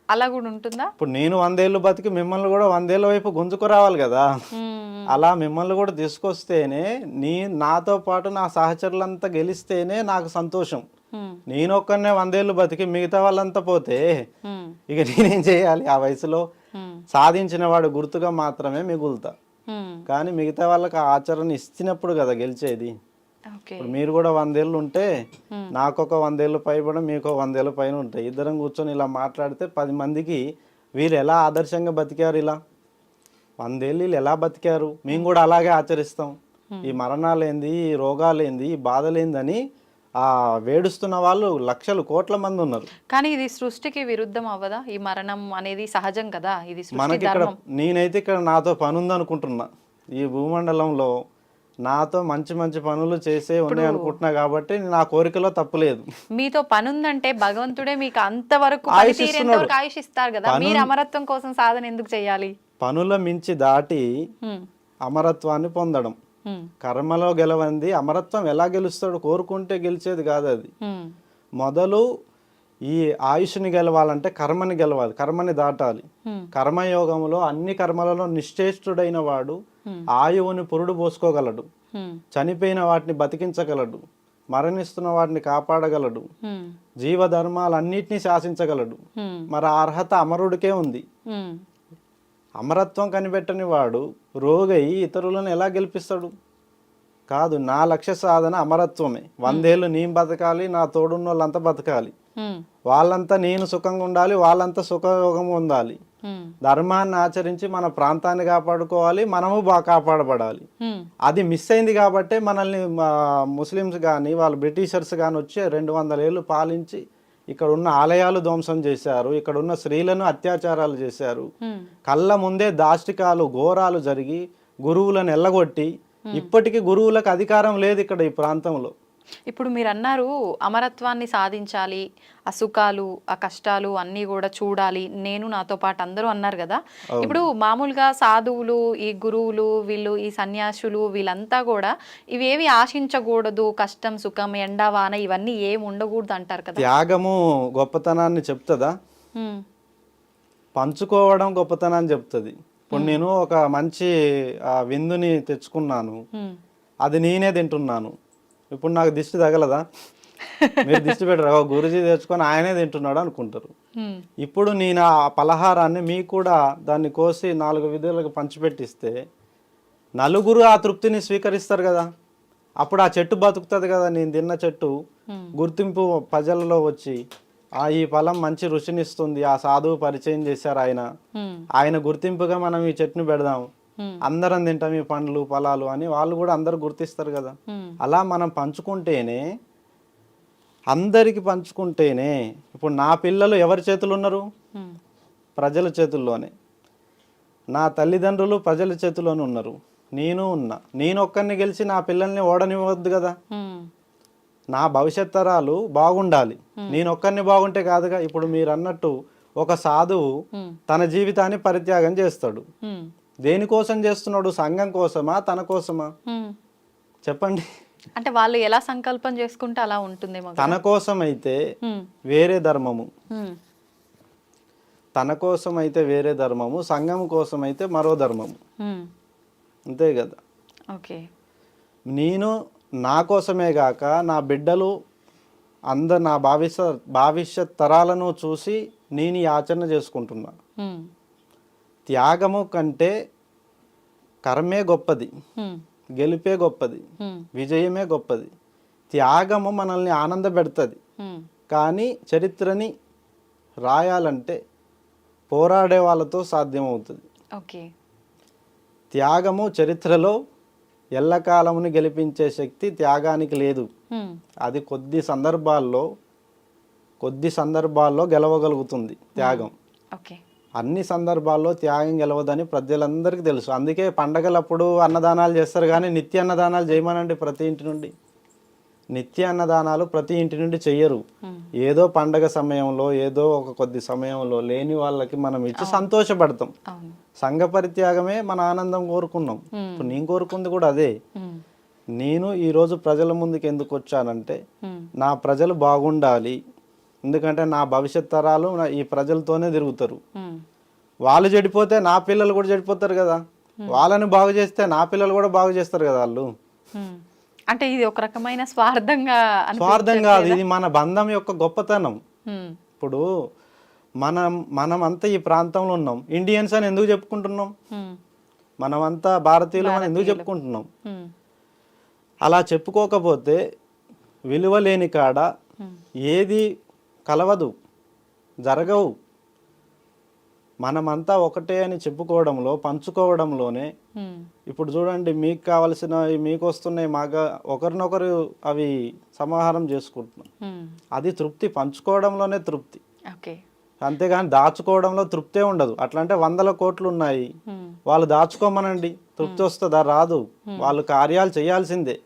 అలా కూడా ఉంటుందా? ఇప్పుడు నేను 100 ఏళ్ళు బతికి మిమ్మల్ని కూడా 100 ఏళ్ళ వైపు గుంజుకు రావాలి కదా. అలా మిమ్మల్ని కూడా తీసుకొస్తేనే, నాతో పాటు నా సహచరులంతా గెలిస్తేనే నాకు సంతోషం. నేను ఒక్కనే 100 ఏళ్ళు బతికి మిగతా వాళ్ళంతా పోతే ఇక నేనేం చేయాలి? ఆ వయసులో సాధించిన వాడు గుర్తుగా మాత్రమే మిగులుతా. కానీ మిగతా వాళ్ళకి ఆచరణ ఇచ్చినప్పుడు కదా గెలిచేది. ఇప్పుడు మీరు కూడా 100 ఏళ్ళు ఉంటే నాకొక 100 ఏళ్ళు పైబడి మీకు 100 ఏళ్ళ పైన ఉంటాయి. ఇద్దరం కూర్చొని ఇలా మాట్లాడితే 10 మందికి వీరు ఎలా ఆదర్శంగా బతికారు, ఇలా 100 ఏళ్ళు వీళ్ళు ఎలా బతికారు, మేము కూడా అలాగే ఆచరిస్తాం. ఈ మరణాలేంది, ఈ రోగాలేంది, ఈ బాధలేందని వేడుస్తున్న వాళ్ళు లక్షలు కోట్ల మంది ఉన్నారు. కానీ ఇది సృష్టికి విరుద్ధం అవ్వదా? ఈ మరణం అనేది సహజం కదా, ఇది మనకి ఇక్కడ. నేనైతే ఇక్కడ నాతో పని ఉందనుకుంటున్నా. ఈ భూమండలంలో నాతో మంచి మంచి పనులు చేసే ఉన్నాయి అనుకుంటున్నా కాబట్టి నా కోరికలో తప్పులేదు. మీతో పని ఉందంటే భగవంతుడే మీకు అంతవరకు ఆయుష్ ఇస్తారు కదా, మీరు అమరత్వం కోసం సాధన ఎందుకు చేయాలి? పనుల మించి దాటి అమరత్వాన్ని పొందడం. కర్మలో గెలవంది అమరత్వం ఎలా గెలుస్తాడు? కోరుకుంటే గెలిచేది కాదు అది. మొదలు ఈ ఆయుష్ని గెలవాలంటే కర్మని గెలవాలి, కర్మని దాటాలి. కర్మయోగంలో అన్ని కర్మలలో నిశ్చేష్టుడైన వాడు ఆయువుని పురుడు పోసుకోగలడు, చనిపోయిన వాటిని బతికించగలడు, మరణిస్తున్న వాటిని కాపాడగలడు, జీవధర్మాలన్నిటినీ శాసించగలడు. మరి ఆ అర్హత అమరుడికే ఉంది. అమరత్వం కనిపెట్టని వాడు రోగై ఇతరులను ఎలా గెలిపిస్తాడు? కాదు, నా లక్ష్య సాధన అమరత్వమే. 100 ఏళ్ళు నేను బతకాలి, నా తోడున్న వాళ్ళంతా బతకాలి, వాళ్ళంతా నేను సుఖంగా ఉండాలి, వాళ్ళంతా సుఖయోగం ఉండాలి. ధర్మాన్ని ఆచరించి మన ప్రాంతాన్ని కాపాడుకోవాలి, మనము బాగా కాపాడబడాలి. అది మిస్ అయింది కాబట్టి మనల్ని ముస్లిమ్స్ కానీ వాళ్ళు బ్రిటిషర్స్ కానీ వచ్చి 200 ఏళ్ళు పాలించి ఇక్కడ ఉన్న ఆలయాలు ధ్వంసం చేశారు, ఇక్కడ ఉన్న స్త్రీలను అత్యాచారాలు చేశారు. కళ్ళ ముందే దాష్టికాలు ఘోరాలు జరిగి గురువులను ఎల్లగొట్టి ఇప్పటికీ గురువులకు అధికారం లేదు ఇక్కడ ఈ ప్రాంతంలో. ఇప్పుడు మీరు అన్నారు అమరత్వాన్ని సాధించాలి, ఆ సుఖాలు ఆ కష్టాలు అన్నీ కూడా చూడాలి, నేను నాతో పాటు అందరూ అన్నారు కదా. ఇప్పుడు మామూలుగా సాధువులు, ఈ గురువులు, వీళ్ళు ఈ సన్యాసులు, వీళ్ళంతా కూడా ఇవేవి ఆశించకూడదు, కష్టం సుఖం ఎండ వాన ఇవన్నీ ఏమి ఉండకూడదు అంటారు కదా. త్యాగము గొప్పతనాన్ని చెప్తుందా? పంచుకోవడం గొప్పతనాన్ని చెప్తుంది. ఇప్పుడు నేను ఒక మంచి విందుని తెచ్చుకున్నాను, అది నేనే తింటున్నాను. ఇప్పుడు నాకు దిష్టి తగలదా? మీరు దిష్టి పెట్టరు, గురుజీ తెచ్చుకొని ఆయనే తింటున్నాడు అనుకుంటారు. ఇప్పుడు నేను ఆ పలహారాన్ని మీకు కూడా దాన్ని కోసి 4 విధులకు పంచిపెట్టిస్తే నలుగురు ఆ తృప్తిని స్వీకరిస్తారు కదా. అప్పుడు ఆ చెట్టు బతుకుతుంది కదా. నేను తిన్న చెట్టు గుర్తింపు ప్రజలలో వచ్చి ఈ ఫలం మంచి రుచినిస్తుంది, ఆ సాధువు పరిచయం చేశారు ఆయన గుర్తింపుగా మనం ఈ చెట్టును పెడదాం, అందరం తింటాం ఈ పండ్లు ఫలాలు అని వాళ్ళు కూడా అందరు గుర్తిస్తారు కదా. అలా మనం పంచుకుంటేనే, అందరికి పంచుకుంటేనే. ఇప్పుడు నా పిల్లలు ఎవరి చేతులు ఉన్నారు? ప్రజల చేతుల్లోనే. నా తల్లిదండ్రులు ప్రజల చేతుల్లోనే ఉన్నారు. నేను ఉన్నా, నేను ఒక్కరిని గెలిచి నా పిల్లల్ని ఓడనివ్వద్దు కదా. ఉమ్, నా భవిష్యత్ తరాలు బాగుండాలి, నేను ఒక్కరిని బాగుంటే కాదుగా. ఇప్పుడు మీరు అన్నట్టు ఒక సాధువు ఉమ్, తన జీవితాన్ని పరిత్యాగం చేస్తాడు. ఉమ్, దేనికోసం చేస్తున్నాడు? సంఘం కోసమా, తన కోసమా? ఉమ్. చెప్పండి. అంటే వాళ్ళు ఎలా సంకల్పం చేసుకుంటే అలా ఉంటుందేమో. తన కోసం అయితే ఉమ్, వేరే ధర్మము, ఉమ్, తన కోసం అయితే వేరే ధర్మము, సంఘం కోసం అయితే మరో ధర్మము. ఉమ్. అంతే కదా. ఓకే. నేను నా కోసమే గాక నా బిడ్డలు నా భవిష్యత్ తరాలను చూసి నేను ఈ ఆచరణ చేసుకుంటున్నా. ఉమ్, త్యాగము కంటే కర్మే గొప్పది, ఉమ్, గెలిపే గొప్పది, ఉమ్, విజయమే గొప్పది. త్యాగము మనల్ని ఆనంద పెడుతుంది, ఉమ్. కానీ చరిత్రని రాయాలంటే పోరాడే వాళ్ళతో సాధ్యమవుతుంది. ఓకే. త్యాగము చరిత్రలో ఎల్లకాలముని గెలిపించే శక్తి త్యాగానికి లేదు. ఉమ్, అది కొద్ది సందర్భాల్లో గెలవగలుగుతుంది త్యాగం. ఓకే. అన్ని సందర్భాల్లో త్యాగం గెలవదని ప్రజలందరికీ తెలుసు. అందుకే పండగలప్పుడు అన్నదానాలు చేస్తారు, కానీ నిత్య అన్నదానాలు చేయమనండి ప్రతి ఇంటి నుండి. నిత్య అన్నదానాలు ప్రతి ఇంటి నుండి చెయ్యరు. ఏదో పండగ సమయంలో, ఏదో ఒక కొద్ది సమయంలో లేని వాళ్ళకి మనం ఇచ్చి సంతోషపడతాం. అవును. సంఘ పరిత్యాగమే మన ఆనందం కోరుకున్నాం. ఇప్పుడు నేను కోరుకుంది కూడా అదే. ఉమ్, నేను ఈరోజు ప్రజల ముందుకు ఎందుకు వచ్చానంటే ఉమ్, నా ప్రజలు బాగుండాలి. ఎందుకంటే నా భవిష్యత్ తరాలు ఈ ప్రజలతోనే తిరుగుతారు. ఉమ్. వాళ్ళు చెడిపోతే నా పిల్లలు కూడా చెడిపోతారు కదా. వాళ్ళని బాగు చేస్తే నా పిల్లలు కూడా బాగు చేస్తారు కదా వాళ్ళు. ఉమ్. అంటే ఇది ఒక రకమైన స్వార్థంగా స్వార్థం కాదు, ఇది మన బంధం యొక్క గొప్పతనం. ఉమ్, ఇప్పుడు మనమంతా ఈ ప్రాంతంలో ఉన్నాం, ఇండియన్స్ అని ఎందుకు చెప్పుకుంటున్నాం? ఉమ్, మనమంతా భారతీయులు అని ఎందుకు చెప్పుకుంటున్నాం? ఉమ్, అలా చెప్పుకోకపోతే విలువ లేని కాడ ఏది కలవదు, జరగవు. మనమంతా ఒకటే అని చెప్పుకోవడంలో, పంచుకోవడంలోనే. ఉమ్, ఇప్పుడు చూడండి, మీకు కావలసినవి మీకు వస్తున్నాయి, మాగా ఒకరినొకరు అవి సమాహారం చేసుకుంటున్నాం. ఉమ్. అది తృప్తి, పంచుకోవడంలోనే తృప్తి. ఓకే. అంతేగాని దాచుకోవడంలో తృప్తే ఉండదు. అట్లంటే 100 కోట్లు ఉన్నాయి, ఉమ్, వాళ్ళు దాచుకోమనండి, తృప్తి వస్తుందా? రాదు. వాళ్ళు కార్యాలు చేయాల్సిందే.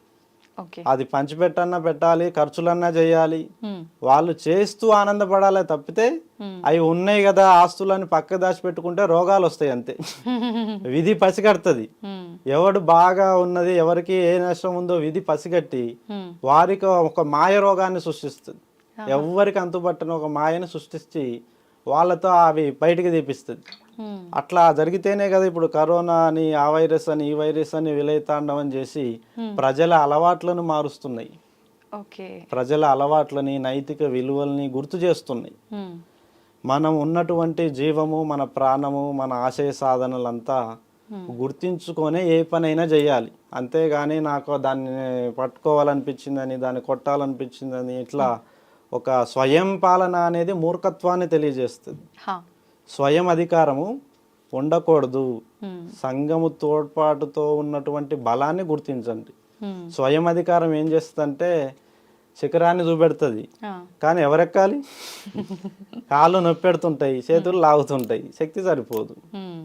ఓకే. అది పంచిపెట్టన్నా పెట్టాలి, ఖర్చులన్నా చేయాలి. ఉమ్, వాళ్ళు చేస్తూ ఆనందపడాలి తప్పితే అవి ఉన్నాయి కదా ఆస్తులని పక్క దాచిపెట్టుకుంటే రోగాలు వస్తాయి అంతే. విధి పసిగడుతుంది. ఉమ్, ఎవడు బాగా ఉన్నది, ఎవరికి ఏ నష్టం ఉందో విధి పసిగట్టి ఉమ్. వారికి ఒక మాయ రోగాన్ని సృష్టిస్తుంది. ఎవరికి అంతుపట్టని ఒక మాయను సృష్టించి వాళ్ళతో అవి బయటికి తీపిస్తుంది. ఉమ్, అట్లా జరిగితేనే కదా ఇప్పుడు కరోనా అని, ఆ వైరస్ అని, ఈ వైరస్ అని విలయతాండవం చేసి ప్రజల అలవాట్లను మారుస్తున్నాయి. ఓకే. ప్రజల అలవాట్లని, నైతిక విలువల్ని గుర్తు చేస్తున్నాయి. ఉమ్, మనం ఉన్నటువంటి జీవము, మన ప్రాణము, మన ఆశయ సాధనలంతా గుర్తించుకొనే ఏ పనైనా చేయాలి. అంతేగాని నాకు దాన్ని పట్టుకోవాలనిపించిందని, దాన్ని కొట్టాలనిపించిందని ఇట్లా ఒక స్వయం పాలన అనేది మూర్ఖత్వాన్ని తెలియజేస్తుంది. హా. స్వయం అధికారము ఉండకూడదు. ఉమ్, సంఘము తోడ్పాటుతో ఉన్నటువంటి బలాన్ని గుర్తించండి. ఉమ్. స్వయం అధికారం ఏం చేస్తుందంటే శిఖరాన్ని చూపెడుతుంది, ఆ, కానీ ఎవరెక్కాలి? కాళ్ళు నొప్పెడుతుంటాయి, చేతులు లాగుతుంటాయి, శక్తి సరిపోదు, ఉమ్,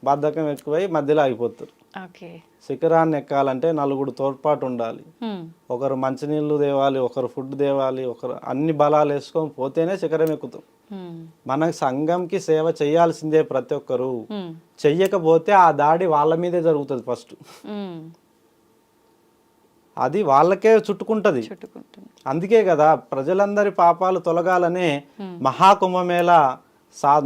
బద్ధకం ఎక్కువై మధ్యలో ఆగిపోతారు. ఓకే. శిఖరాన్ని ఎక్కాలంటే నలుగురు తోడ్పాటు ఉండాలి. ఉమ్, ఒకరు మంచినీళ్ళు తేవాలి, ఒకరు ఫుడ్ తేవాలి, ఒకరు అన్ని బలాలు వేసుకొని పోతేనే శిఖరం ఎక్కుతాం. ఉమ్, మన సంఘంకి సేవ చేయాల్సిందే ప్రతి ఒక్కరు. ఉమ్, చెయ్యకపోతే ఆ దాడి వాళ్ళ మీదే జరుగుతుంది ఫస్ట్. ఉమ్. అది వాళ్ళకే చుట్టుకుంటది. చుట్టుకుంటుంది. అందుకే కదా ప్రజలందరి పాపాలు తొలగాలనే మహాకుంభమేళ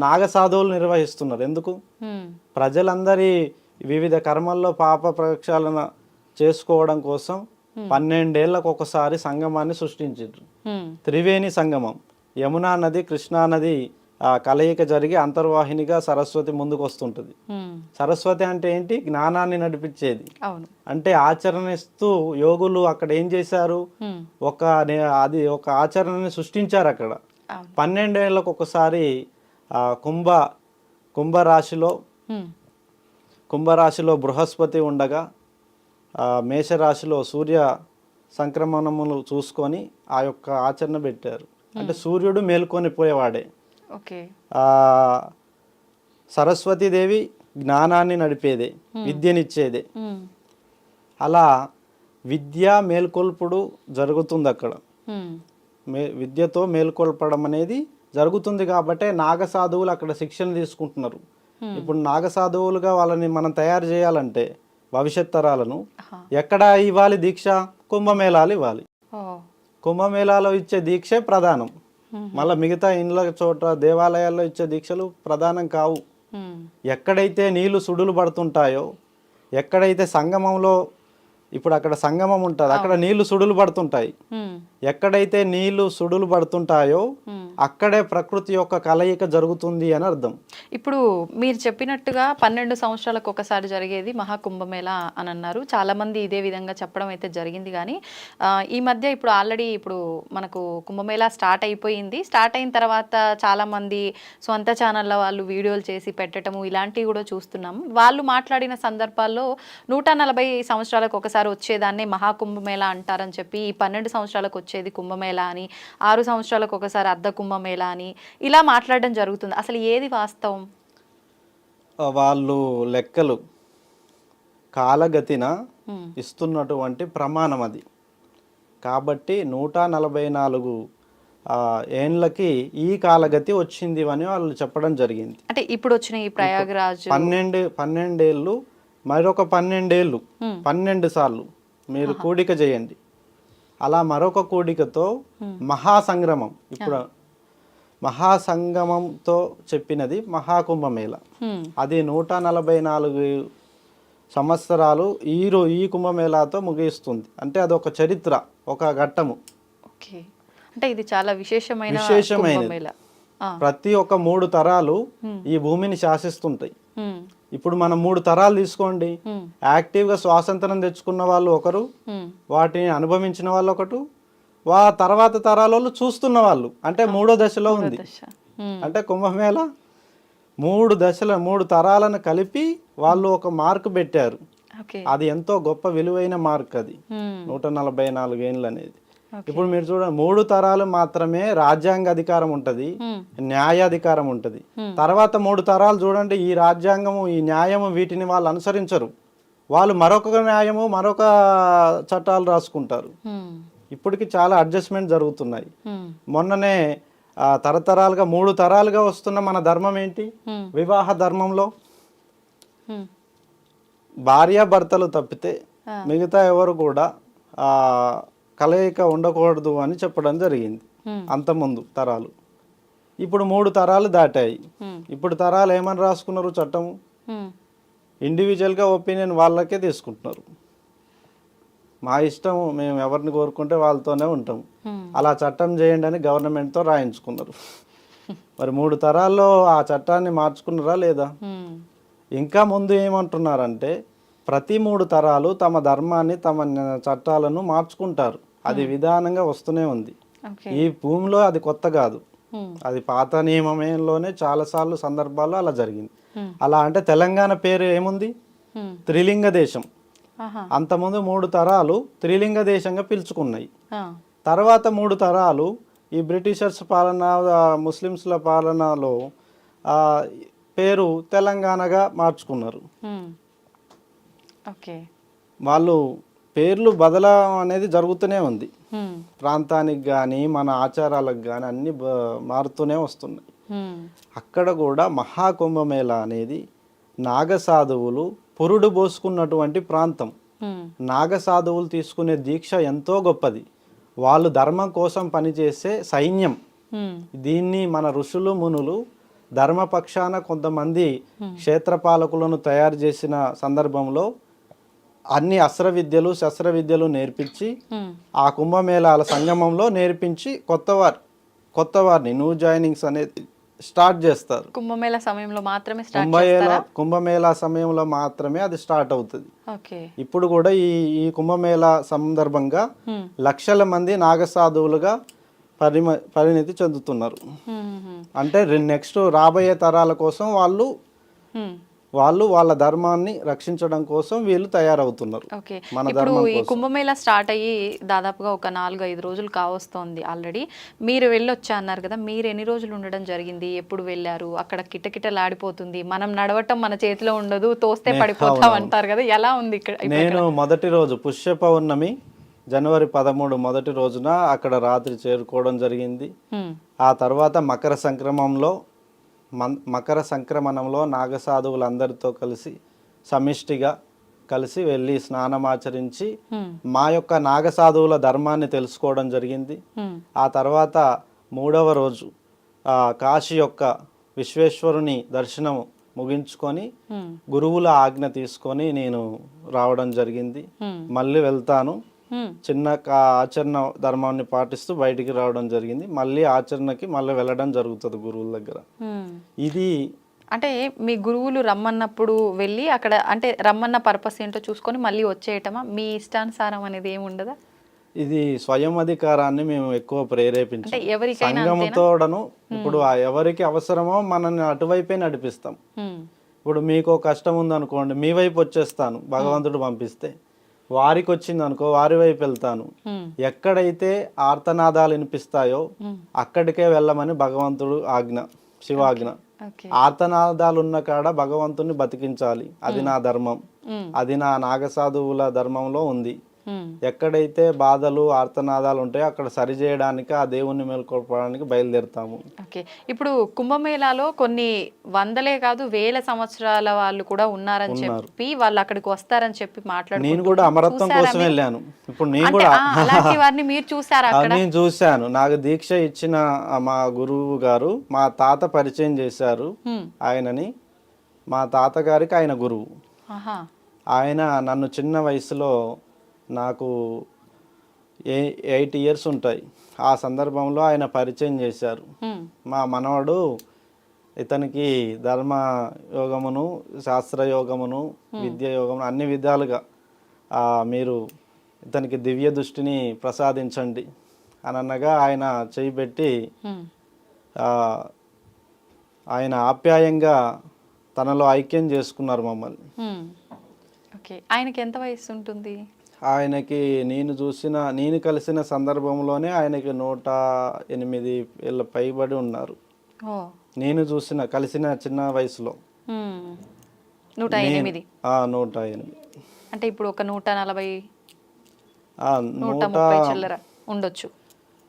నాగ సాధువులు నిర్వహిస్తున్నారు. ఎందుకు? ఉమ్, ప్రజలందరి వివిధ కర్మల్లో పాప ప్రక్షాళన చేసుకోవడం కోసం 12 ఏళ్లకు ఒకసారి సంగమాన్ని సృష్టించారు. ఉమ్, త్రివేణి సంగమం. యమునా నది, కృష్ణా నది కలయిక జరిగి అంతర్వాహినిగా సరస్వతి ముందుకు వస్తుంటుంది. ఉమ్. సరస్వతి అంటే ఏంటి? జ్ఞానాన్ని నడిపించేది. అవును. అంటే ఆచరణిస్తూ యోగులు అక్కడ ఏం చేశారు? ఉమ్, అది ఒక ఆచరణని సృష్టించారు అక్కడ. అవును. 12 ఏళ్లకు ఒకసారి కుంభరాశిలో ఉమ్, కుంభరాశిలో బృహస్పతి ఉండగా మేషరాశిలో సూర్య సంక్రమణములు చూసుకొని ఆ యొక్క ఆచరణ పెట్టారు. అంటే సూర్యుడు మేల్కొని పోయేవాడే. ఓకే. సరస్వతీదేవి జ్ఞానాన్ని నడిపేదే, విద్యనిచ్చేదే. అలా విద్య మేల్కొల్పుడు జరుగుతుంది అక్కడ. విద్యతో మేల్కొల్పడం అనేది జరుగుతుంది కాబట్టే నాగ సాధువులు అక్కడ శిక్షణ తీసుకుంటున్నారు. ఇప్పుడు నాగ సాధువులుగా వాళ్ళని మనం తయారు చేయాలంటే భవిష్యత్ తరాలను ఎక్కడ ఇవ్వాలి దీక్ష? కుంభమేళాలు ఇవ్వాలి. కుంభమేళాలో ఇచ్చే దీక్షే ప్రధానం. మళ్ళీ మిగతా ఇండ్ల చోట దేవాలయాల్లో ఇచ్చే దీక్షలు ప్రధానం కావు. ఎక్కడైతే నీళ్లు సుడులు పడుతుంటాయో, ఎక్కడైతే సంగమంలో, ఇప్పుడు అక్కడ సంగమం ఉంటుంది, అక్కడ నీళ్లు సుడులు పడుతుంటాయి. ఎక్కడైతే నీళ్లు సుడులు పడుతుంటాయో అక్కడే ప్రకృతి యొక్క కలయిక జరుగుతుంది అని అర్థం. ఇప్పుడు మీరు చెప్పినట్టుగా 12 సంవత్సరాలకు ఒకసారి జరిగేది మహాకుంభమేళ అని అన్నారు. చాలా మంది ఇదే విధంగా చెప్పడం అయితే జరిగింది. కానీ ఈ మధ్య ఇప్పుడు ఆల్రెడీ ఇప్పుడు మనకు కుంభమేళ స్టార్ట్ అయిపోయింది. స్టార్ట్ అయిన తర్వాత చాలా మంది సొంత ఛానళ్ళ వాళ్ళు వీడియోలు చేసి పెట్టడము ఇలాంటివి కూడా చూస్తున్నాము. వాళ్ళు మాట్లాడిన సందర్భాల్లో 140 సంవత్సరాలకు ఒకసారి వచ్చేదాన్ని మహాకుంభమేళ అంటారని చెప్పి, ఈ 12 సంవత్సరాలకు వచ్చేది కుంభమేళ అని, 6 సంవత్సరాలకు ఒకసారి అర్ధ కుంభమేళ అని ఇలా మాట్లాడడం జరుగుతుంది. అసలు ఏది వాస్తవం? వాళ్ళు లెక్కలు కాలగతిన ఇస్తున్నటువంటి ప్రమాణం అది. కాబట్టి 144 ఏండ్లకి ఈ కాలగతి వచ్చింది అని వాళ్ళు చెప్పడం జరిగింది. అంటే ఇప్పుడు వచ్చిన ఈ ప్రయాగరాజ్ 12 ఏళ్ళు, మరొక 12 ఏళ్ళు, 12 సార్లు మీరు కూడిక చేయండి. అలా మరొక కూడికతో మహాసంగ్రమం, ఇప్పుడు మహాసంగమంతో చెప్పినది మహాకుంభమేళ. అది 144 సంవత్సరాలు ఈ కుంభమేళాతో ముగిస్తుంది. అంటే అదొక చరిత్ర, ఒక ఘట్టము. అంటే ఇది చాలా విశేషమైన ప్రతి ఒక్క 3 తరాలు ఈ భూమిని శాసిస్తుంటాయి. ఇప్పుడు మనం 3 తరాలు తీసుకోండి. యాక్టివ్గా స్వాతంత్రం తెచ్చుకున్న వాళ్ళు ఒకరు, వాటిని అనుభవించిన వాళ్ళు ఒకరు, తర్వాత తరాల చూస్తున్న వాళ్ళు, అంటే 3వ దశలో ఉంది. అంటే కుంభమేళ 3 దశల 3 తరాలను కలిపి వాళ్ళు ఒక మార్క్ పెట్టారు. అది ఎంతో గొప్ప విలువైన మార్క్ అది 144 ఏండ్లు అనేది. ఇప్పుడు మీరు చూడండి, 3 తరాలు మాత్రమే రాజ్యాంగ అధికారం ఉంటది, న్యాయాధికారం ఉంటది. తర్వాత 3 తరాలు చూడండి, ఈ రాజ్యాంగము, ఈ న్యాయము వీటిని వాళ్ళు అనుసరించరు. వాళ్ళు మరొక న్యాయము, మరొక చట్టాలు రాసుకుంటారు. ఇప్పటికి చాలా అడ్జస్ట్మెంట్ జరుగుతున్నాయి. మొన్ననే తరతరాలుగా 3 తరాలుగా వస్తున్న మన ధర్మం ఏంటి? వివాహ ధర్మంలో భార్యాభర్తలు తప్పితే మిగతా ఎవరు కూడా కలయిక ఉండకూడదు అని చెప్పడం జరిగింది అంతకుముందు తరాలు. ఇప్పుడు 3 తరాలు దాటాయి. ఇప్పుడు తరాలు ఏమని రాసుకున్నారు చట్టము? ఇండివిజువల్గా ఒపీనియన్ వాళ్ళకే తీసుకుంటున్నారు. మా ఇష్టం, మేము ఎవరిని కోరుకుంటే వాళ్ళతోనే ఉంటాం, అలా చట్టం చేయండి అని గవర్నమెంట్తో రాయించుకున్నారు. మరి 3 తరాల్లో ఆ చట్టాన్ని మార్చుకున్నారా లేదా? ఇంకా ముందు ఏమంటున్నారంటే ప్రతి 3 తరాలు తమ ధర్మాన్ని, తమ చట్టాలను మార్చుకుంటారు. అది విధానంగా వస్తూనే ఉంది. ఈ భూమిలో అది కొత్త కాదు, అది పాత నియమంలోనే చాలాసార్లు సందర్భాల్లో అలా జరిగింది. అలా అంటే తెలంగాణ పేరు ఏముంది? త్రిలింగ దేశం. అంతకుముందు 3 తరాలు త్రిలింగ దేశంగా పిలుచుకున్నాయి. తర్వాత 3 తరాలు ఈ బ్రిటిషర్స్ పాలన, ముస్లిమ్స్ల పాలనలో పేరు తెలంగాణగా మార్చుకున్నారు. వాళ్ళు పేర్లు బదలం అనేది జరుగుతూనే ఉంది. ప్రాంతానికి కానీ మన ఆచారాలకు కానీ అన్ని మారుతూనే వస్తున్నాయి. అక్కడ కూడా మహాకుంభమేళ అనేది నాగసాధువులు పురుడు పోసుకున్నటువంటి ప్రాంతం. నాగసాధువులు తీసుకునే దీక్ష ఎంతో గొప్పది. వాళ్ళు ధర్మం కోసం పనిచేసే సైన్యం. దీన్ని మన ఋషులు మునులు ధర్మపక్షాన కొంతమంది క్షేత్రపాలకులను తయారు చేసిన సందర్భంలో అన్ని అస్త్ర విద్యలు, శస్త్ర విద్యలు నేర్పించి ఆ కుంభమేళాల సంగమంలో నేర్పించి కొత్త వారిని న్యూ జాయినింగ్స్ అనేది స్టార్ట్ చేస్తారు. కుంభమేళా సమయంలో మాత్రమే కుంభమేళా సమయంలో మాత్రమే అది స్టార్ట్ అవుతుంది. ఇప్పుడు కూడా ఈ కుంభమేళా సందర్భంగా లక్షల మంది నాగసాధువులుగా పరిణతి చెందుతున్నారు. అంటే నెక్స్ట్ రాబోయే తరాల కోసం వాళ్ళు వాళ్ళు వాళ్ళ ధర్మాన్ని రక్షించడం కోసం వీళ్ళు తయారవుతున్నారు. ఓకే. మన ఇప్పుడు ధర్మం ఈ కోసం. కుంభమేళా స్టార్ట్ అయ్యి దాదాపుగా ఒక 4-5 రోజులు కావస్తోంది ఆల్రెడీ. మీరు వెళ్ళొచ్చా అన్నారు కదా, మీరు ఎన్ని రోజులు ఉండడం జరిగింది, ఎప్పుడు వెళ్ళారు? అక్కడ కిటకిటలాడిపోతుంది, మనం నడవటం మన చేతిలో ఉండదు, తోస్తే పడిపోతాం అంటారు కదా, ఎలా ఉంది ఇక్కడ? నేను మొదటి రోజు పుష్య పౌర్ణమి జనవరి 13 మొదటి రోజున అక్కడ రాత్రి చేరుకోవడం జరిగింది. ఆ తర్వాత మకర సంక్రమణంలో నాగసాధువులందరితో కలిసి సమిష్టిగా కలిసి వెళ్ళి స్నానమాచరించి మా యొక్క నాగసాధువుల ధర్మాన్ని తెలుసుకోవడం జరిగింది. ఆ తర్వాత 3వ రోజు కాశీ యొక్క విశ్వేశ్వరుని దర్శనం ముగించుకొని గురువుల ఆజ్ఞ తీసుకొని నేను రావడం జరిగింది. మళ్ళీ వెళ్తాను, చిన్న ఆచరణ ధర్మాన్ని పాటిస్తూ బయటికి రావడం జరిగింది. మళ్ళీ ఆచరణకి మళ్ళీ వెళ్ళడం జరుగుతుంది గురువుల దగ్గర. ఇది అంటే మీ గురువులు రమ్మన్నప్పుడు వెళ్ళి అక్కడ అంటే రమ్మన్న పర్పస్ ఏంటో చూసుకొని మళ్ళీ వచ్చేయటమా? మీ ఇష్టానుసారం అనేది ఏమి ఉండదా? ఇది స్వయం అధికారాన్ని మేము ఎక్కువ ప్రేరేపించాం. అంటే ఎవరికైనా సంగముతోడను ఇప్పుడు ఎవరికి అవసరమో మనల్ని అటువైపే నడిపిస్తాం. ఇప్పుడు మీకు కష్టం ఉందనుకోండి, మీ వైపు వచ్చేస్తాను భగవంతుడు పంపిస్తే. వారికి వచ్చింది అనుకో, వారి వైపు వెళ్తాను. ఎక్కడైతే ఆర్తనాదాలు వినిపిస్తాయో అక్కడికే వెళ్ళమని భగవంతుడు ఆజ్ఞ, శివాజ్ఞ. ఆర్తనాదాలు ఉన్న కాడ భగవంతుని బతికించాలి, అది నా ధర్మం, అది నా నాగసాధువుల ధర్మంలో ఉంది. ఎక్కడైతే బాధలు ఆర్తనాదాలు ఉంటాయో అక్కడ సరిచేయడానికి, ఆ దేవుణ్ణి మేల్కొల్పడానికి బయలుదేరుతాము. ఓకే. ఇప్పుడు కుంభమేళాలో కొన్ని వందలే కాదు వేల సంవత్సరాల వాళ్ళు కూడా ఉన్నారని చెప్పి వాళ్ళు అక్కడికి వస్తారని చెప్పి మాట్లాడుతున్నారు. నేను కూడా అమరత్వం కోసం వెళ్ళాను. ఇప్పుడు నేను కూడా అలాంటి వారిని మీరు చూసారా? నేను చూశాను. నాకు దీక్ష ఇచ్చిన మా గురువు గారు మా తాత పరిచయం చేశారు ఆయనని. మా తాతగారికి ఆయన గురువు. ఆయన నన్ను చిన్న వయసులో, నాకు 8 years ఉంటాయి, ఆ సందర్భంలో ఆయన పరిచయం చేశారు. మా మనవడు ఇతనికి ధర్మ యోగమును, శాస్త్రయోగమును, విద్య యోగమును అన్ని విధాలుగా మీరు ఇతనికి దివ్య దృష్టిని ప్రసాదించండి అని అనగా ఆయన చేయిబెట్టి ఆయన ఆప్యాయంగా తనలో ఐక్యం చేసుకున్నారు మమ్మల్ని. ఆయనకి ఎంత వయసు ఉంటుంది? ఆయనకి నేను కలిసిన సందర్భంలోనే ఆయనకి 108 ఏళ్ళ పైబడి ఉన్నారు. నేను కలిసిన చిన్న వయసులో 108. 108 అంటే ఇప్పుడు ఒక 140 130 చిల్లర ఉండొచ్చు.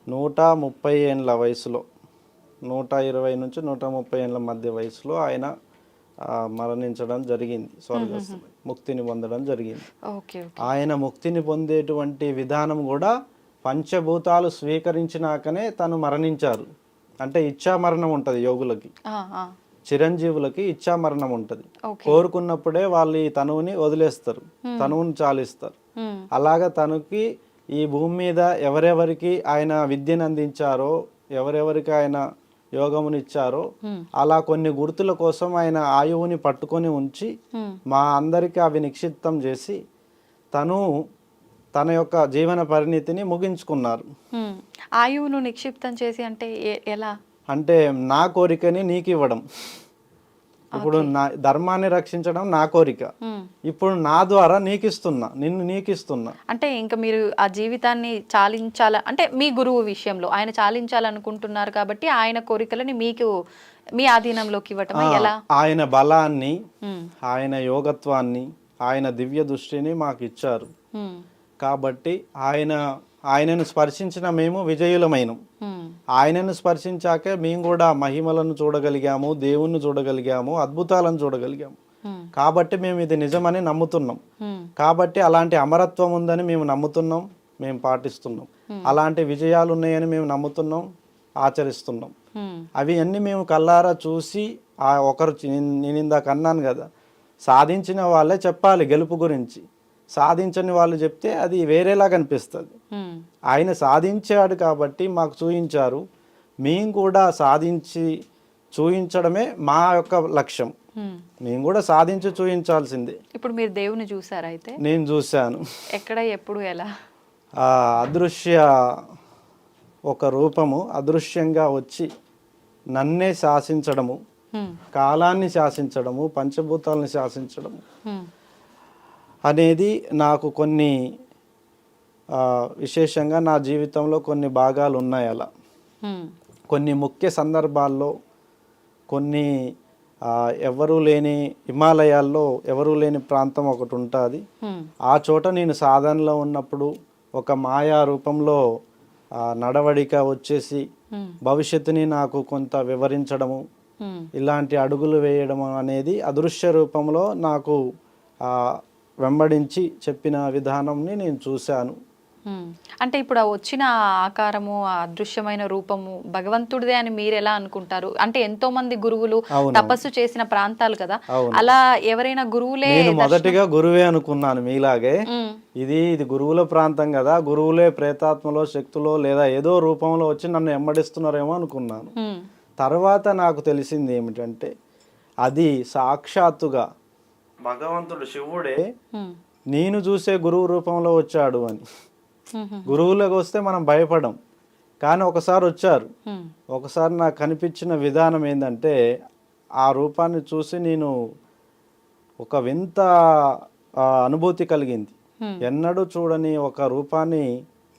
130 ఏళ్ళ వయసులో, 120 నుంచి 130 ఏళ్ళ మధ్య వయసులో ఆయన మరణించడం జరిగింది. స్వర్గస్థుడు ముక్తిని పొందడం జరిగింది. ఆయన ముక్తిని పొందేటువంటి విధానం కూడా పంచభూతాలు స్వీకరించినాకనే తను మరణించారు. అంటే ఇచ్చా మరణం ఉంటుంది యోగులకి, చిరంజీవులకి ఇచ్చా మరణం ఉంటుంది. కోరుకున్నప్పుడే వాళ్ళు ఈ తనువుని వదిలేస్తారు, తనువుని చాలిస్తారు. అలాగా తనకి ఈ భూమి మీద ఎవరెవరికి ఆయన విద్యను అందించారో, ఎవరెవరికి ఆయన యోగమునిచ్చారో, అలా కొన్ని గుర్తుల కోసం ఆయన ఆయువుని పట్టుకొని ఉంచి మా అందరికీ అవి నిక్షిప్తం చేసి తన యొక్క జీవన పరిణితిని ముగించుకున్నారు. ఆయువును నిక్షిప్తం చేసి అంటే ఎలా? అంటే నా కోరికని నీకు ఇవ్వడం. ఇప్పుడు నా ధర్మాన్ని రక్షించడం నా కోరిక, ఇప్పుడు నా ద్వారా నీకిస్తున్నా. అంటే ఇంకా మీరు ఆ జీవితాన్ని చాలించాల అంటే మీ గురువు విషయంలో ఆయన చాలించాలనుకుంటున్నారు కాబట్టి ఆయన కోరికలని మీకు మీ ఆధీనంలోకి ఇవ్వటం ఎలా? ఆయన బలాన్ని, ఆయన యోగత్వాన్ని, ఆయన దివ్య దృష్టిని మాకు ఇచ్చారు. కాబట్టి ఆయనను స్పర్శించిన మేము విజయులమైనం. ఆయనను స్పర్శించాకే మేము కూడా మహిమలను చూడగలిగాము, దేవుణ్ణి చూడగలిగాము, అద్భుతాలను చూడగలిగాము. కాబట్టి మేము ఇది నిజమని నమ్ముతున్నాం. కాబట్టి అలాంటి అమరత్వం ఉందని మేము నమ్ముతున్నాం, మేము పాటిస్తున్నాం. అలాంటి విజయాలు ఉన్నాయని మేము నమ్ముతున్నాం, ఆచరిస్తున్నాం. అవి అన్నీ మేము కల్లారా చూసి ఒకరు నేను ఇందాక అన్నాను కదా, సాధించిన వాళ్ళే చెప్పాలి గెలుపు గురించి. సాధించని వాళ్ళు చెప్తే అది వేరేలాగా అనిపిస్తుంది. ఆయన సాధించాడు కాబట్టి మాకు చూయించారు. మేము కూడా సాధించి చూయించడమే మా యొక్క లక్ష్యం. మేము కూడా సాధించి చూయించాల్సిందే. ఇప్పుడు మీరు దేవుని చూసారా? అయితే నేను చూశాను. ఎక్కడ, ఎప్పుడు, ఎలా? అదృశ్య ఒక రూపము అదృశ్యంగా వచ్చి నన్నే శాసించడము, హ్మ్. కాలాన్ని శాసించడము, పంచభూతాలను శాసించడము హ్మ్. అనేది నాకు కొన్ని విశేషంగా నా జీవితంలో కొన్ని భాగాలు ఉన్నాయి అలా. హ్మ్. కొన్ని ముఖ్య సందర్భాల్లో కొన్ని ఎవరూ లేని హిమాలయాల్లో ఎవరూ లేని ప్రాంతం ఒకటి ఉంటుంది. హ్మ్. ఆ చోట నేను సాధనలో ఉన్నప్పుడు ఒక మాయా రూపంలో నడవడిక వచ్చేసి హ్మ్. భవిష్యత్తుని నాకు కొంత వివరించడము, హ్మ్. ఇలాంటి అడుగులు వేయడం అనేది అదృశ్య రూపంలో నాకు ఆ, వెంబడించి చెప్పిన విధానంని నేను చూశాను. హ్మ్. అంటే ఇప్పుడు ఆ వచ్చిన ఆకారము, ఆ అదృశ్యమైన రూపము భగవంతుడిదే అని మీరు ఎలా అనుకుంటారు? అంటే ఎంతో మంది గురువులు అవును, తపస్సు చేసిన ప్రాంతాలు కదా, అవును. అలా ఎవరైనా గురువులే నేను మొదటిగా గురువే అనుకున్నాను మీలాగే. ఉమ్, ఇది గురువుల ప్రాంతం కదా, గురువులే ప్రేతాత్మలో శక్తులో లేదా ఏదో రూపంలో వచ్చి నన్ను వెంబడిస్తున్నారేమో అనుకున్నాను. ఉమ్, తర్వాత నాకు తెలిసింది ఏమిటంటే అది సాక్షాత్తుగా భగవంతుడు శివుడే ఉమ్, నేను చూసే గురువు రూపంలో వచ్చాడు అని. ఉమ్, గురువులకు వస్తే మనం భయపడం, కానీ ఒకసారి వచ్చారు. ఉమ్, ఒకసారి నాకు కనిపించిన విధానం ఏంటంటే ఆ రూపాన్ని చూసి నేను ఒక వింత అనుభూతి కలిగింది. ఉమ్, ఎన్నడూ చూడని ఒక రూపాన్ని,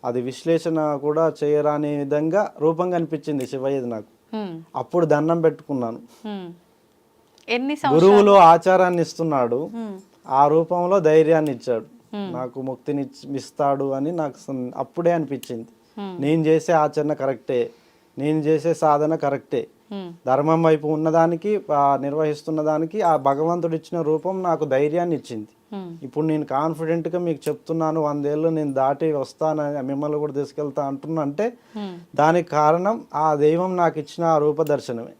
అది విశ్లేషణ కూడా చేయరాని విధంగా రూపం కనిపించింది శివయ్యది నాకు. ఉమ్, అప్పుడు దండం పెట్టుకున్నాను. ఉమ్. ఎన్ని సంవత్సరాలు? గురువులు ఆచారాన్ని ఇస్తున్నాడు, ఉమ్, ఆ రూపంలో ధైర్యాన్ని ఇచ్చాడు, ఉమ్, నాకు ముక్తిని ఇస్తాడు అని నాకు అప్పుడే అనిపించింది. ఉమ్, నేను చేసే ఆచరణ కరెక్టే, నేను చేసే సాధన కరెక్టే, ఉమ్, ధర్మం వైపు ఉన్నదానికి నిర్వహిస్తున్న దానికి ఆ భగవంతుడు ఇచ్చిన రూపం నాకు ధైర్యాన్ని ఇచ్చింది. ఉమ్, ఇప్పుడు నేను కాన్ఫిడెంట్గా మీకు చెప్తున్నాను, 100 ఏళ్ళు నేను దాటి వస్తానని, మిమ్మల్ని కూడా తీసుకెళ్తా అంటున్నా అంటే ఉమ్. దానికి కారణం ఆ దైవం నాకు ఇచ్చిన ఆ రూప దర్శనమే.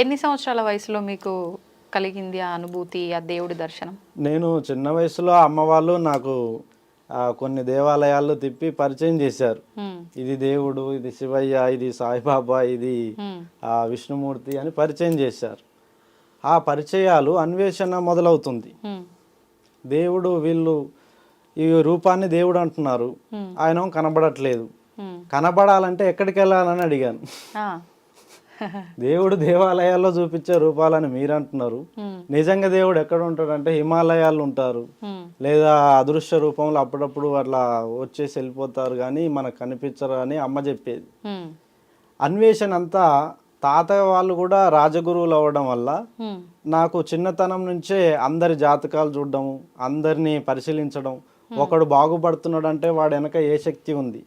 ఎన్ని సంవత్సరాల వయసులో మీకు కలిగింది ఆ అనుభూతి, ఆ దేవుడి దర్శనం? నేను చిన్న వయసులో అమ్మ వాళ్ళు నాకు కొన్ని దేవాలయాల్లో తిప్పి పరిచయం చేశారు. ఉమ్, ఇది దేవుడు, ఇది శివయ్య, ఇది సాయిబాబా, ఇది ఉమ్, విష్ణుమూర్తి అని పరిచయం చేశారు. ఆ పరిచయాలు అన్వేషణ మొదలవుతుంది. ఉమ్, దేవుడు, వీళ్ళు ఈ రూపాన్ని దేవుడు అంటున్నారు, ఉమ్, ఆయన కనబడట్లేదు, ఉమ్. కనబడాలంటే ఎక్కడికి వెళ్ళాలని అడిగాను. ఆ. దేవుడు దేవాలయాల్లో చూపించే రూపాలని మీరు అంటున్నారు, ఉమ్, నిజంగా దేవుడు ఎక్కడ ఉంటాడంటే హిమాలయాల్లో ఉంటారు, ఉమ్, లేదా అదృశ్య రూపంలో అప్పుడప్పుడు అట్లా వచ్చేసి వెళ్ళిపోతారు, కానీ మనకు కనిపించరు అని అమ్మ చెప్పేది. ఉమ్, అన్వేషణ అంతా తాతయ్య వాళ్ళు కూడా రాజగురువులు అవ్వడం వల్ల ఉమ్, నాకు చిన్నతనం నుంచే అందరి జాతకాలు చూడడం, అందరినీ పరిశీలించడం, ఒకడు బాగుపడుతున్నాడు అంటే వాడు వెనక ఏ శక్తి ఉంది,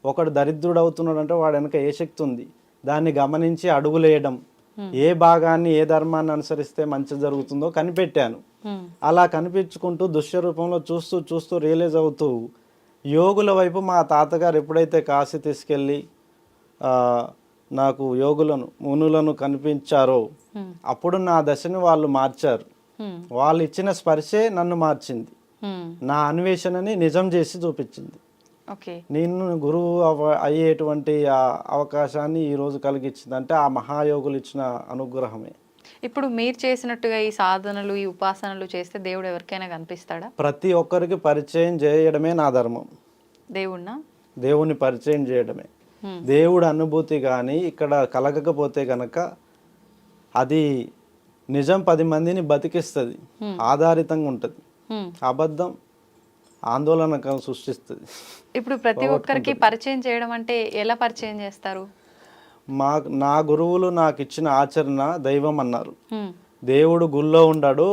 ఒకడు దరిద్రుడు అవుతున్నాడు అంటే వాడు వెనక ఏ శక్తి ఉంది, దాన్ని గమనించి అడుగులేయడం, ఏ భాగాన్ని ఏ ధర్మాన్ని అనుసరిస్తే మంచి జరుగుతుందో కనిపెట్టాను. ఉమ్, అలా కనిపించుకుంటూ దృశ్య రూపంలో చూస్తూ చూస్తూ రియలైజ్ అవుతూ యోగుల వైపు మా తాతగారు ఎప్పుడైతే కాశీ తీసుకెళ్ళి నాకు యోగులను, మునులను కనిపించారో ఉమ్, అప్పుడు నా దశని వాళ్ళు మార్చారు. ఉమ్, వాళ్ళు ఇచ్చిన స్పర్శే నన్ను మార్చింది, ఉమ్. నా అన్వేషణని నిజం చేసి చూపించింది. ఓకే. నేను గురువు అయ్యేటువంటి ఆ అవకాశాన్ని ఈరోజు కలిగించింది అంటే ఆ మహాయోగులు ఇచ్చిన అనుగ్రహమే. ఇప్పుడు మీరు చేసినట్టుగా ఈ సాధనలు, ఈ ఉపాసనలు చేస్తే దేవుడు ఎవరికైనా కనిపిస్తాడా? ప్రతి ఒక్కరికి పరిచయం చేయడమే నా ధర్మం. దేవుణ్ణా? దేవుని పరిచయం చేయడమే. దేవుడు అనుభూతి కానీ ఇక్కడ కలగకపోతే కనుక అది నిజం 10 మందిని బతికిస్తుంది, ఆధారితంగా ఉంటుంది. అబద్ధం ఆందోళన సృష్టిస్తుంది. ఇప్పుడు ప్రతి ఒక్కరికి పరిచయం చేయడం అంటే ఎలా పరిచయం చేస్తారు? నా గురువులు నాకు ఇచ్చిన ఆచరణ దైవం అన్నారు. ఉమ్, దేవుడు గుళ్ళో ఉండడు,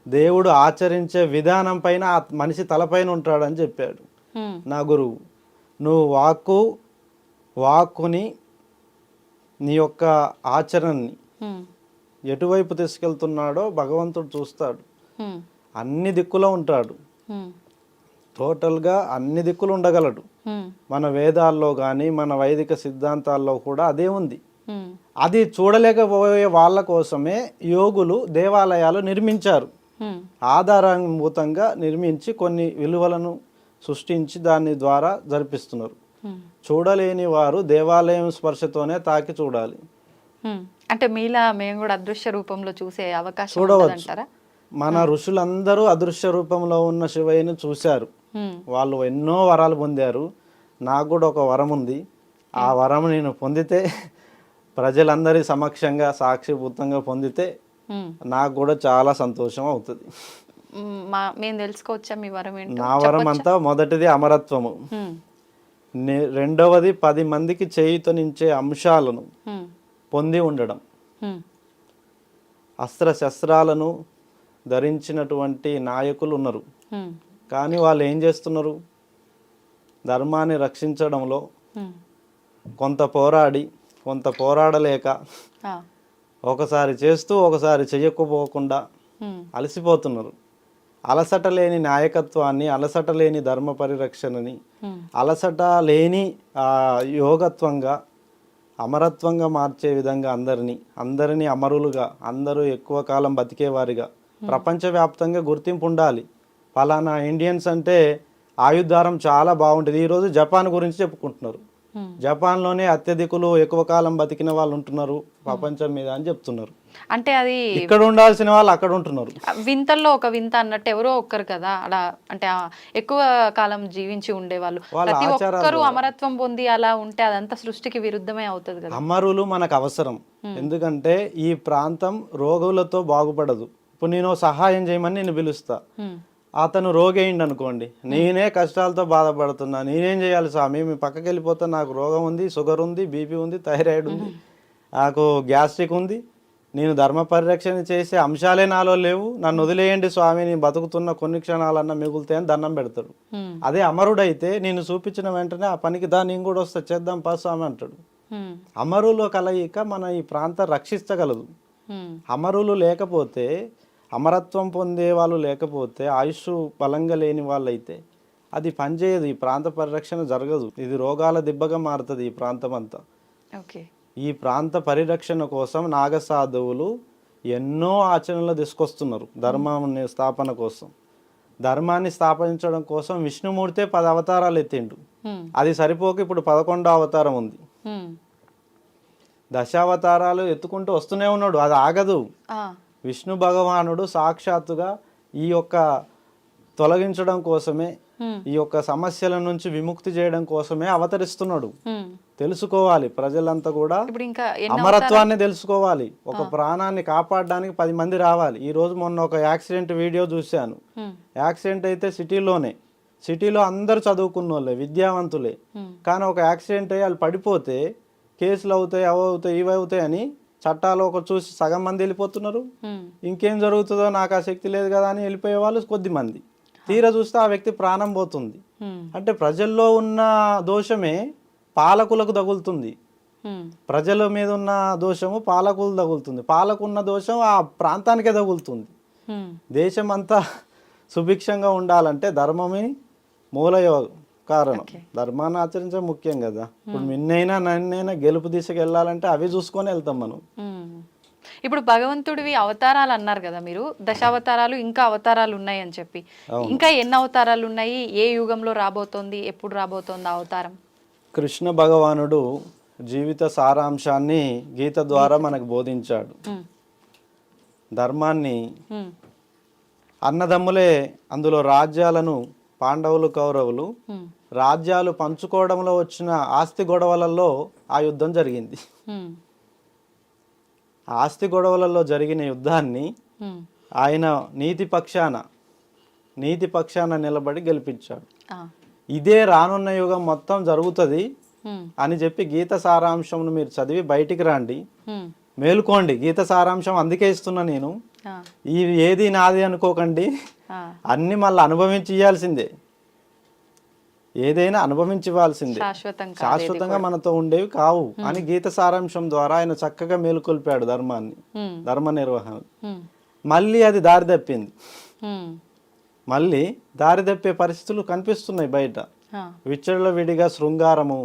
దేవుడు ఆచరించే విధానం పైన ఆ మనిషి తలపైన ఉంటాడని చెప్పాడు ఉమ్, నా గురువు. నువ్వు వాక్కుని నీ యొక్క ఆచరణని ఉమ్, ఎటువైపు తీసుకెళ్తున్నాడో భగవంతుడు చూస్తాడు. ఉమ్, అన్ని దిక్కులో ఉంటాడు, ఉమ్, టోటల్గా అన్ని దిక్కులు ఉండగలడు. ఉమ్, మన వేదాల్లో కానీ మన వైదిక సిద్ధాంతాల్లో కూడా అదే ఉంది. ఉమ్, అది చూడలేకపోయే వాళ్ళ కోసమే యోగులు దేవాలయాలు నిర్మించారు. ఉమ్, ఆధారభూతంగా నిర్మించి కొన్ని విలువలను సృష్టించి దాని ద్వారా జరిపిస్తున్నారు. ఉమ్, చూడలేని వారు దేవాలయం స్పర్శతోనే తాకి చూడాలి. ఉమ్. అంటే మీలా మేము కూడా అదృశ్య రూపంలో చూసే అవకాశం చూడవచ్చు. ఉంటుందంటారా? మన ఋషులందరూ అదృశ్య రూపంలో ఉన్న శివయ్యను చూశారు, ఉమ్, వాళ్ళు ఎన్నో వరాలు పొందారు. నాకు కూడా ఒక వరం ఉంది, ఆ వరం నేను పొందితే ప్రజలందరి సమక్షంగా సాక్షిభూతంగా పొందితే నాకు కూడా చాలా సంతోషం అవుతుంది. మేము తెలుసుకోవచ్చా మీ వరం ఏంటో? నా వరం అంతా మొదటిది అమరత్వము, రెండవది 10 మందికి చేయుతనించే అంశాలను పొంది ఉండడం, అస్త్ర శస్త్రాలను ధరించినటువంటి నాయకులు ఉన్నారు, కానీ వాళ్ళు ఏం చేస్తున్నారు? ధర్మాన్ని రక్షించడంలో కొంత పోరాడి కొంత పోరాడలేక ఒకసారి చేస్తూ ఒకసారి చెయ్యకపోకుండా అలసిపోతున్నారు. అలసట లేని నాయకత్వాన్ని, అలసట లేని ధర్మ పరిరక్షణని, అలసట లేని యోగత్వంగా అమరత్వంగా మార్చే విధంగా అందరినీ అమరులుగా, అందరూ ఎక్కువ కాలం బతికేవారిగా ప్రపంచవ్యాప్తంగా గుర్తింపు ఉండాలి. ఫలానా ఇండియన్స్ అంటే ఆయుర్దారం చాలా బాగుంటుంది. ఈరోజు జపాన్ గురించి చెప్పుకుంటున్నారు. జపాన్లోనే అత్యధికులు ఎక్కువ కాలం బతికిన వాళ్ళు ఉంటున్నారు ప్రపంచం మీద అని చెప్తున్నారు. అంటే అది ఇక్కడ ఉండాల్సిన వాళ్ళు అక్కడ ఉంటున్నారు. వింతల్లో ఒక వింత అన్నట్టు ఎవరో ఒక్కరు కదా అలా, అంటే ఎక్కువ కాలం జీవించి ఉండేవాళ్ళు ప్రతి ఒక్కరు అమరత్వం పొంది అలా ఉంటే అదంతా సృష్టికి విరుద్ధమే అవుతుంది కదా. అమరులు మనకు అవసరం, ఎందుకంటే ఈ ప్రాంతం రోగులతో బాగుపడదు. ఇప్పుడు నేను సహాయం చేయమని నేను పిలుస్తా, అతను రోగి అయింది అనుకోండి, నేనే కష్టాలతో బాధపడుతున్నా, నేనేం చేయాలి స్వామి? మీ పక్కకి వెళ్ళిపోతే నాకు రోగం ఉంది, షుగర్ ఉంది, బీపీ ఉంది, థైరాయిడ్ ఉంది, నాకు గ్యాస్ట్రిక్ ఉంది, నేను ధర్మ పరిరక్షణ చేసే అంశాలే నాలో లేవు, నన్ను వదిలేయండి స్వామి, నేను బతుకుతున్న కొన్ని క్షణాలన్నా మిగులుతాయని దండం పెడతాడు. అదే అమరుడైతే నేను చూపించిన వెంటనే ఆ పనికి నేను కూడా వస్తా, చేద్దాం పా స్వామి అంటాడు. అమరుల కలయిక మన ఈ ప్రాంతం రక్షించగలదు. అమరులు లేకపోతే, అమరత్వం పొందే వాళ్ళు లేకపోతే, ఆయుష్ బలంగా లేని వాళ్ళు అయితే అది పనిచేయదు, ఈ ప్రాంత పరిరక్షణ జరగదు. ఇది రోగాల దిబ్బగా మారుతుంది ఈ ప్రాంతం అంతా. ఈ ప్రాంత పరిరక్షణ కోసం నాగసాధువులు ఎన్నో ఆచరణలు తీసుకొస్తున్నారు ధర్మాన్ని స్థాపన కోసం. ధర్మాన్ని స్థాపించడం కోసం విష్ణుమూర్తే 10 అవతారాలు ఎత్తిండు. అది సరిపోక ఇప్పుడు 11వ అవతారం ఉంది. దశావతారాలు ఎత్తుకుంటూ వస్తూనే ఉన్నాడు, అది ఆగదు. విష్ణు భగవానుడు సాక్షాత్తుగా ఈ యొక్క తొలగించడం కోసమే, ఈ యొక్క సమస్యల నుంచి విముక్తి చేయడం కోసమే అవతరిస్తున్నాడు. తెలుసుకోవాలి ప్రజలంతా కూడా, అమరత్వాన్ని తెలుసుకోవాలి. ఒక ప్రాణాన్ని కాపాడడానికి 10 మంది రావాలి. ఈ రోజు మొన్న ఒక యాక్సిడెంట్ వీడియో చూశాను. యాక్సిడెంట్ అయితే సిటీలో అందరు చదువుకున్న వాళ్ళే, విద్యావంతులే, కానీ ఒక యాక్సిడెంట్ అయ్యి వాళ్ళు పడిపోతే కేసులు అవుతాయి, అవి అవుతాయి, ఇవి అవుతాయి అని చట్టాలు ఒక చూసి సగం మంది వెళ్ళిపోతున్నారు. ఇంకేం జరుగుతుందో నాకు ఆ శక్తి లేదు కదా అని వెళ్ళిపోయే వాళ్ళు కొద్ది మంది. తీరా చూస్తే ఆ వ్యక్తి ప్రాణం పోతుంది. అంటే ప్రజల్లో ఉన్న దోషమే పాలకులకు తగులుతుంది, ప్రజల మీద ఉన్న దోషము పాలకులు తగులుతుంది, పాలకున్న దోషం ఆ ప్రాంతానికే తగులుతుంది. దేశం అంతా సుభిక్షంగా ఉండాలంటే ధర్మమే మూల కారణం. ధర్మాన్ని ఆచరించడం ముఖ్యం కదా. ఇప్పుడు నిన్నైనా నన్నైనా గెలుపు దిశకి వెళ్ళాలంటే అవి చూసుకొని వెళ్తాం మనం. ఇప్పుడు భగవంతుడివి అవతారాలు అన్నారు కదా మీరు, దశావతారాలు, ఇంకా అవతారాలు ఉన్నాయి అని చెప్పి, ఇంకా ఎన్ని అవతారాలు ఉన్నాయి? ఏ యుగంలో రాబోతోంది? ఎప్పుడు రాబోతోంది అవతారం? కృష్ణ భగవానుడు జీవిత సారాంశాన్ని గీత ద్వారా మనకు బోధించాడు. ధర్మాన్ని అన్నదమ్ములే అందులో రాజ్యాలను, పాండవులు కౌరవులు రాజ్యాలు పంచుకోవడంలో వచ్చిన ఆస్తి గొడవలలో ఆ యుద్ధం జరిగింది. ఆస్తి గొడవలలో జరిగిన యుద్ధాన్ని ఆయన నీతి పక్షాన నిలబడి గెలిపించాడు. ఇదే రానున్న యుగం మొత్తం జరుగుతుంది అని చెప్పి గీత సారాంశంను మీరు చదివి బయటికి రండి, మేలుకోండి. గీత సారాంశం అందుకే ఇస్తున్నా నేను. ఏది నాది అనుకోకండి, అన్ని మళ్ళీ అనుభవించి ఇవ్వాల్సిందే. ఏదైనా అనుభవించి ఇవ్వాల్సిందే, శాశ్వతంగా మనతో ఉండేవి కావు అని గీత సారాంశం ద్వారా ఆయన చక్కగా మేలుకొల్పాడు ధర్మాన్ని, ధర్మ నిర్వహణ. మళ్ళీ అది దారి తప్పింది. మళ్ళీ దారి తప్పే పరిస్థితులు కనిపిస్తున్నాయి బయట. విచ్చలవిడిగా శృంగారము,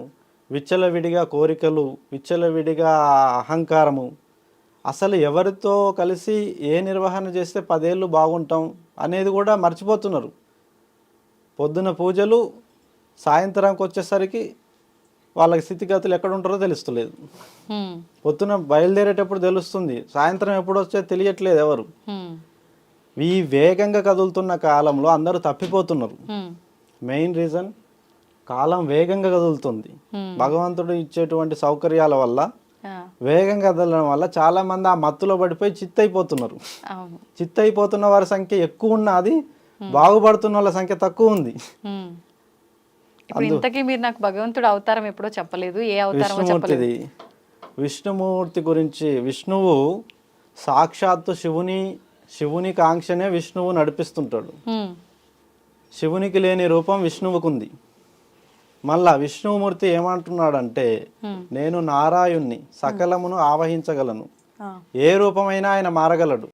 విచ్చలవిడిగా కోరికలు, విచ్చలవిడిగా అహంకారము. అసలు ఎవరితో కలిసి ఏ నిర్వహణ చేస్తే 10 ఏళ్ళు బాగుంటాం అనేది కూడా మర్చిపోతున్నారు. పొద్దున పూజలు, సాయంత్రానికి వచ్చేసరికి వాళ్ళకి స్థితిగతులు ఎక్కడ ఉంటారో తెలుస్తలేదు. పొద్దున బయలుదేరేటప్పుడు తెలుస్తుంది, సాయంత్రం ఎప్పుడు వచ్చే తెలియట్లేదు ఎవరు. ఈ వేగంగా కదులుతున్న కాలంలో అందరూ తప్పిపోతున్నారు. మెయిన్ రీజన్ కాలం వేగంగా కదులుతుంది. భగవంతుడు ఇచ్చేటువంటి సౌకర్యాల వల్ల వేగం కదలడం వల్ల చాలామంది ఆ మత్తులో పడిపోయి చిత్తైపోతున్నారు. అవును. చిత్తైపోతున్న వారి సంఖ్య ఎక్కువ ఉన్నది, బాగుపడుతున్న వాళ్ళ సంఖ్య తక్కువ ఉంది. ఇప్పుడు ఇంతకీ మీరు నాకు భగవంతుడు అవతారం ఎప్పుడో చెప్పలేదు, ఏ అవతారమో చెప్పలేదు. విష్ణుమూర్తిది. విష్ణుమూర్తి గురించి, విష్ణువు సాక్షాత్తు శివుని కాంక్షనే విష్ణువు నడిపిస్తుంటాడు. ఉమ్, శివునికి లేని రూపం విష్ణువుకు ఉంది. మళ్ళా విష్ణుమూర్తి ఏమంటున్నాడంటే, నేను నారాయణ్ణి, సకలమును ఆవహించగలను, ఆ, ఏ రూపమైనా ఆయన మారగలడు.